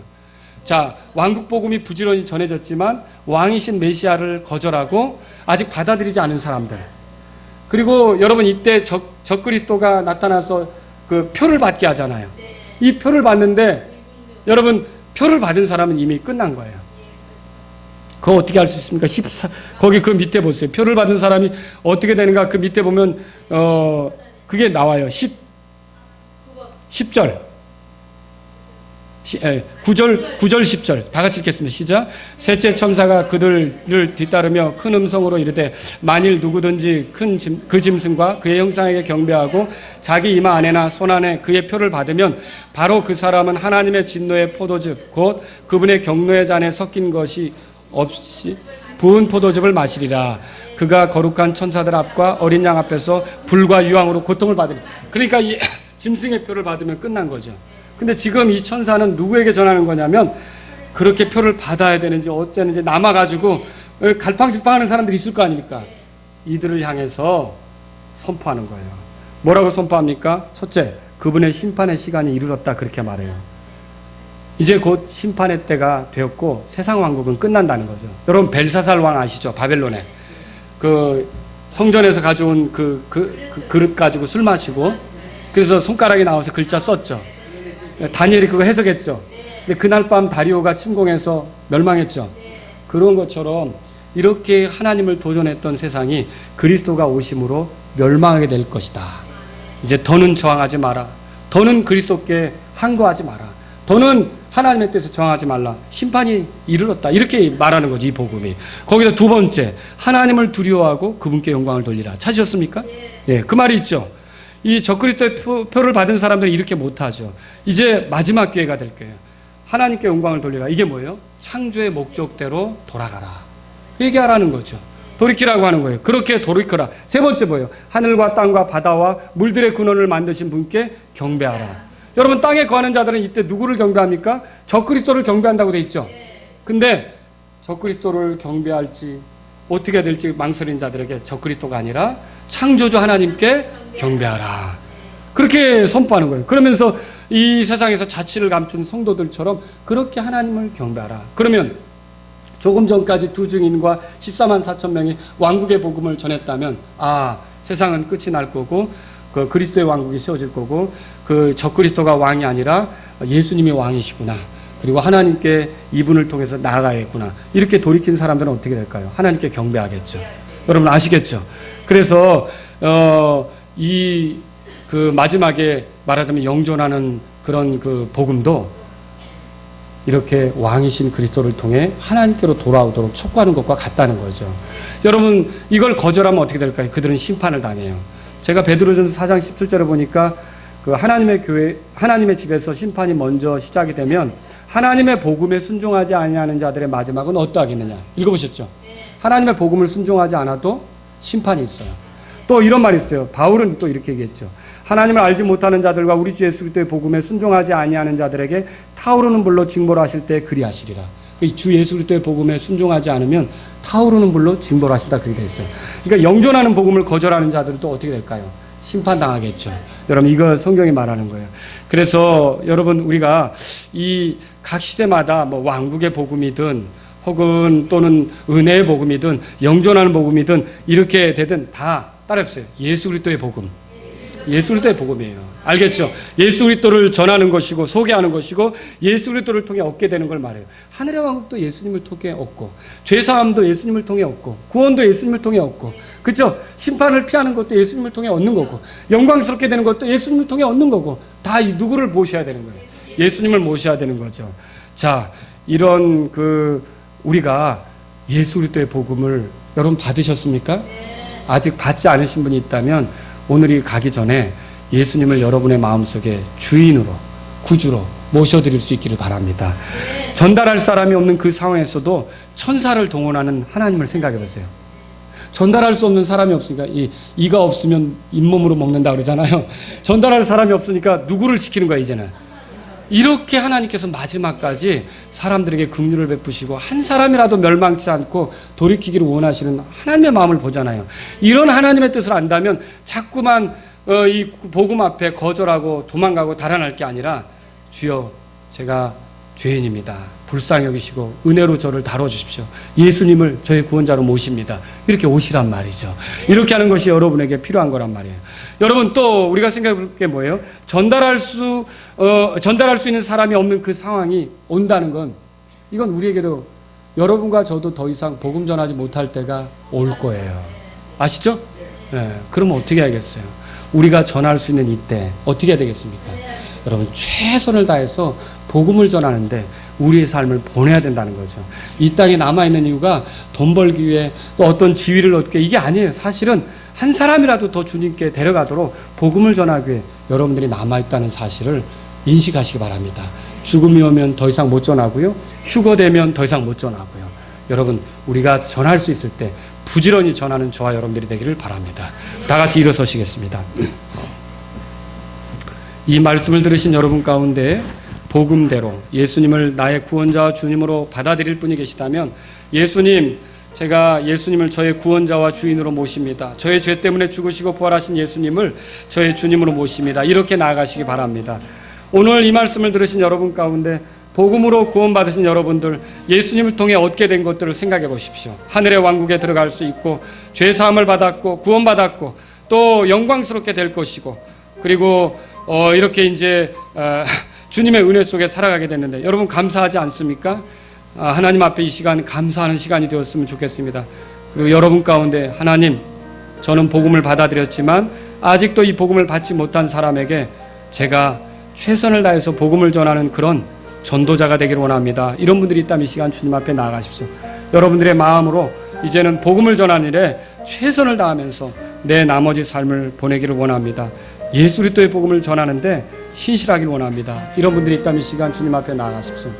자, 왕국 복음이 부지런히 전해졌지만 왕이신 메시아를 거절하고 아직 받아들이지 않은 사람들. 그리고 여러분 이때 적그리스도가 나타나서 그 표를 받게 하잖아요. 이 표를 받는데 여러분 표를 받은 사람은 이미 끝난 거예요. 그거 어떻게 알 수 있습니까? 거기 그 밑에 보세요. 표를 받은 사람이 어떻게 되는가? 그 밑에 보면 그게 나와요. 10절. 9절 10절 다 같이 읽겠습니다. 시작. 셋째 천사가 그들을 뒤따르며 큰 음성으로 이르되 만일 누구든지 그 짐승과 그의 형상에게 경배하고 자기 이마 안에나 손 안에 그의 표를 받으면 바로 그 사람은 하나님의 진노의 포도즙 곧 그분의 경노의 잔에 섞인 것이 없이 부은 포도즙을 마시리라. 그가 거룩한 천사들 앞과 어린 양 앞에서 불과 유황으로 고통을 받으리라. 그러니까 이 짐승의 표를 받으면 끝난 거죠. 근데 지금 이 천사는 누구에게 전하는 거냐면 그렇게 표를 받아야 되는지 어쩌는지 남아가지고 갈팡질팡하는 사람들이 있을 거 아닙니까? 이들을 향해서 선포하는 거예요. 뭐라고 선포합니까? 첫째, 그분의 심판의 시간이 이르렀다 그렇게 말해요. 이제 곧 심판의 때가 되었고 세상 왕국은 끝난다는 거죠. 여러분 벨사살 왕 아시죠? 바벨론에 그 성전에서 가져온 그 그릇 가지고 술 마시고 그래서 손가락이 나와서 글자 썼죠. 다니엘이 그거 해석했죠. 근데 그날 밤 다리오가 침공해서 멸망했죠. 그런 것처럼 이렇게 하나님을 도전했던 세상이 그리스도가 오심으로 멸망하게 될 것이다. 이제 더는 저항하지 마라. 더는 그리스도께 항거하지 마라. 더는 하나님의 뜻에 저항하지 말라. 심판이 이르렀다. 이렇게 말하는 거지, 이 복음이. 거기서 두 번째, 하나님을 두려워하고 그분께 영광을 돌리라. 찾으셨습니까? 예, 그 말이 있죠. 이 적그리스도의 표를 받은 사람들은 이렇게 못하죠. 이제 마지막 기회가 될 거예요. 하나님께 영광을 돌리라. 이게 뭐예요? 창조의 목적대로 돌아가라. 회개하라는 거죠. 돌이키라고 하는 거예요. 그렇게 돌이켜라. 세 번째 뭐예요? 하늘과 땅과 바다와 물들의 근원을 만드신 분께 경배하라. 여러분 땅에 거하는 자들은 이때 누구를 경배합니까? 적그리스도를 경배한다고 돼 있죠. 근데 적그리스도를 경배할지 어떻게 될지 망설인 자들에게 적그리스도가 아니라 창조주 하나님께 경배하라. 그렇게 선포하는 거예요. 그러면서 이 세상에서 자취를 감춘 성도들처럼 그렇게 하나님을 경배하라. 그러면 조금 전까지 두 증인과 14만 4천 명이 왕국의 복음을 전했다면 세상은 끝이 날 거고 그 그리스도의 왕국이 세워질 거고 그 적그리스도가 왕이 아니라 예수님이 왕이시구나. 그리고 하나님께 이분을 통해서 나아가야겠구나. 이렇게 돌이킨 사람들은 어떻게 될까요? 하나님께 경배하겠죠. 여러분 아시겠죠? 그래서 이 그 마지막에 말하자면 영존하는 그런 그 복음도 이렇게 왕이신 그리스도를 통해 하나님께로 돌아오도록 촉구하는 것과 같다는 거죠. 여러분 이걸 거절하면 어떻게 될까요? 그들은 심판을 당해요. 제가 베드로전서 4장 17절을 보니까 그 하나님의 교회, 하나님의 집에서 심판이 먼저 시작이 되면 하나님의 복음에 순종하지 아니하는 자들의 마지막은 어떠하겠느냐. 읽어보셨죠? 하나님의 복음을 순종하지 않아도 심판이 있어요. 또 이런 말이 있어요. 바울은 또 이렇게 얘기했죠. 하나님을 알지 못하는 자들과 우리 주 예수 그리스도의 복음에 순종하지 아니하는 자들에게 타오르는 불로 징벌을 하실 때 그리하시리라. 주 예수 그리스도의 복음에 순종하지 않으면 타오르는 불로 징벌을 하신다 그렇게 돼 있어요. 그러니까 영존하는 복음을 거절하는 자들은 또 어떻게 될까요? 심판당하겠죠. 여러분 이거 성경이 말하는 거예요. 그래서 여러분 우리가 이 각 시대마다 뭐 왕국의 복음이든 혹은 또는 은혜의 복음이든 영존하는 복음이든 이렇게 되든 다 따라해보세요. 예수 그리스도의 복음. 예수 그리스도의 복음이에요. 알겠죠? 예수 그리스도를 전하는 것이고 소개하는 것이고 예수 그리스도를 통해 얻게 되는 걸 말해요. 하늘의 왕국도 예수님을 통해 얻고 죄사함도 예수님을 통해 얻고 구원도 예수님을 통해 얻고 그렇죠? 심판을 피하는 것도 예수님을 통해 얻는 거고 영광스럽게 되는 것도 예수님을 통해 얻는 거고 다 누구를 모셔야 되는 거예요. 예수님을 모셔야 되는 거죠. 자, 이런 우리가 예수 그리스도의 복음을 여러분 받으셨습니까? 아직 받지 않으신 분이 있다면 오늘이 가기 전에 예수님을 여러분의 마음속에 주인으로 구주로 모셔드릴 수 있기를 바랍니다. 전달할 사람이 없는 그 상황에서도 천사를 동원하는 하나님을 생각해 보세요. 전달할 수 없는 사람이 없으니까 이가 없으면 잇몸으로 먹는다 그러잖아요. 전달할 사람이 없으니까 누구를 지키는 거야 이제는. 이렇게 하나님께서 마지막까지 사람들에게 긍휼을 베푸시고 한 사람이라도 멸망치 않고 돌이키기를 원하시는 하나님의 마음을 보잖아요. 이런 하나님의 뜻을 안다면 자꾸만 이 복음 앞에 거절하고 도망가고 달아날 게 아니라 주여 제가 죄인입니다. 불쌍히 여기시고 은혜로 저를 다뤄주십시오. 예수님을 저의 구원자로 모십니다. 이렇게 오시란 말이죠. 이렇게 하는 것이 여러분에게 필요한 거란 말이에요. 여러분 또 우리가 생각해 볼 게 뭐예요? 전달할 수 있는 사람이 없는 그 상황이 온다는 건 이건 우리에게도 여러분과 저도 더 이상 복음 전하지 못할 때가 올 거예요. 아시죠? 네, 그러면 어떻게 해야겠어요? 우리가 전할 수 있는 이때 어떻게 해야 되겠습니까? 여러분 최선을 다해서 복음을 전하는데 우리의 삶을 보내야 된다는 거죠. 이 땅에 남아있는 이유가 돈 벌기 위해 또 어떤 지위를 얻기 위해 이게 아니에요. 사실은 한 사람이라도 더 주님께 데려가도록 복음을 전하기 위해 여러분들이 남아있다는 사실을 인식하시기 바랍니다. 죽음이 오면 더 이상 못 전하고요. 휴거되면 더 이상 못 전하고요. 여러분 우리가 전할 수 있을 때 부지런히 전하는 저와 여러분들이 되기를 바랍니다. 다 같이 일어서시겠습니다. 이 말씀을 들으신 여러분 가운데 복음대로 예수님을 나의 구원자와 주님으로 받아들일 분이 계시다면, 예수님, 제가 예수님을 저의 구원자와 주인으로 모십니다. 저의 죄 때문에 죽으시고 부활하신 예수님을 저의 주님으로 모십니다. 이렇게 나아가시기 바랍니다. 오늘 이 말씀을 들으신 여러분 가운데 복음으로 구원받으신 여러분들, 예수님을 통해 얻게 된 것들을 생각해 보십시오. 하늘의 왕국에 들어갈 수 있고, 죄사함을 받았고, 구원받았고, 또 영광스럽게 될 것이고, 그리고 이렇게 이제 주님의 은혜 속에 살아가게 됐는데, 여러분 감사하지 않습니까? 하나님 앞에 이 시간 감사하는 시간이 되었으면 좋겠습니다. 그리고 여러분 가운데, 하나님, 저는 복음을 받아들였지만 아직도 이 복음을 받지 못한 사람에게 제가 최선을 다해서 복음을 전하는 그런 전도자가 되기를 원합니다. 이런 분들이 있다면 이 시간 주님 앞에 나아가십시오. 여러분들의 마음으로 이제는 복음을 전하는 일에 최선을 다하면서 내 나머지 삶을 보내기를 원합니다. 예수 그리스도의 복음을 전하는데 신실하기를 원합니다. 이런 분들이 있다면 이 시간 주님 앞에 나아가십시오.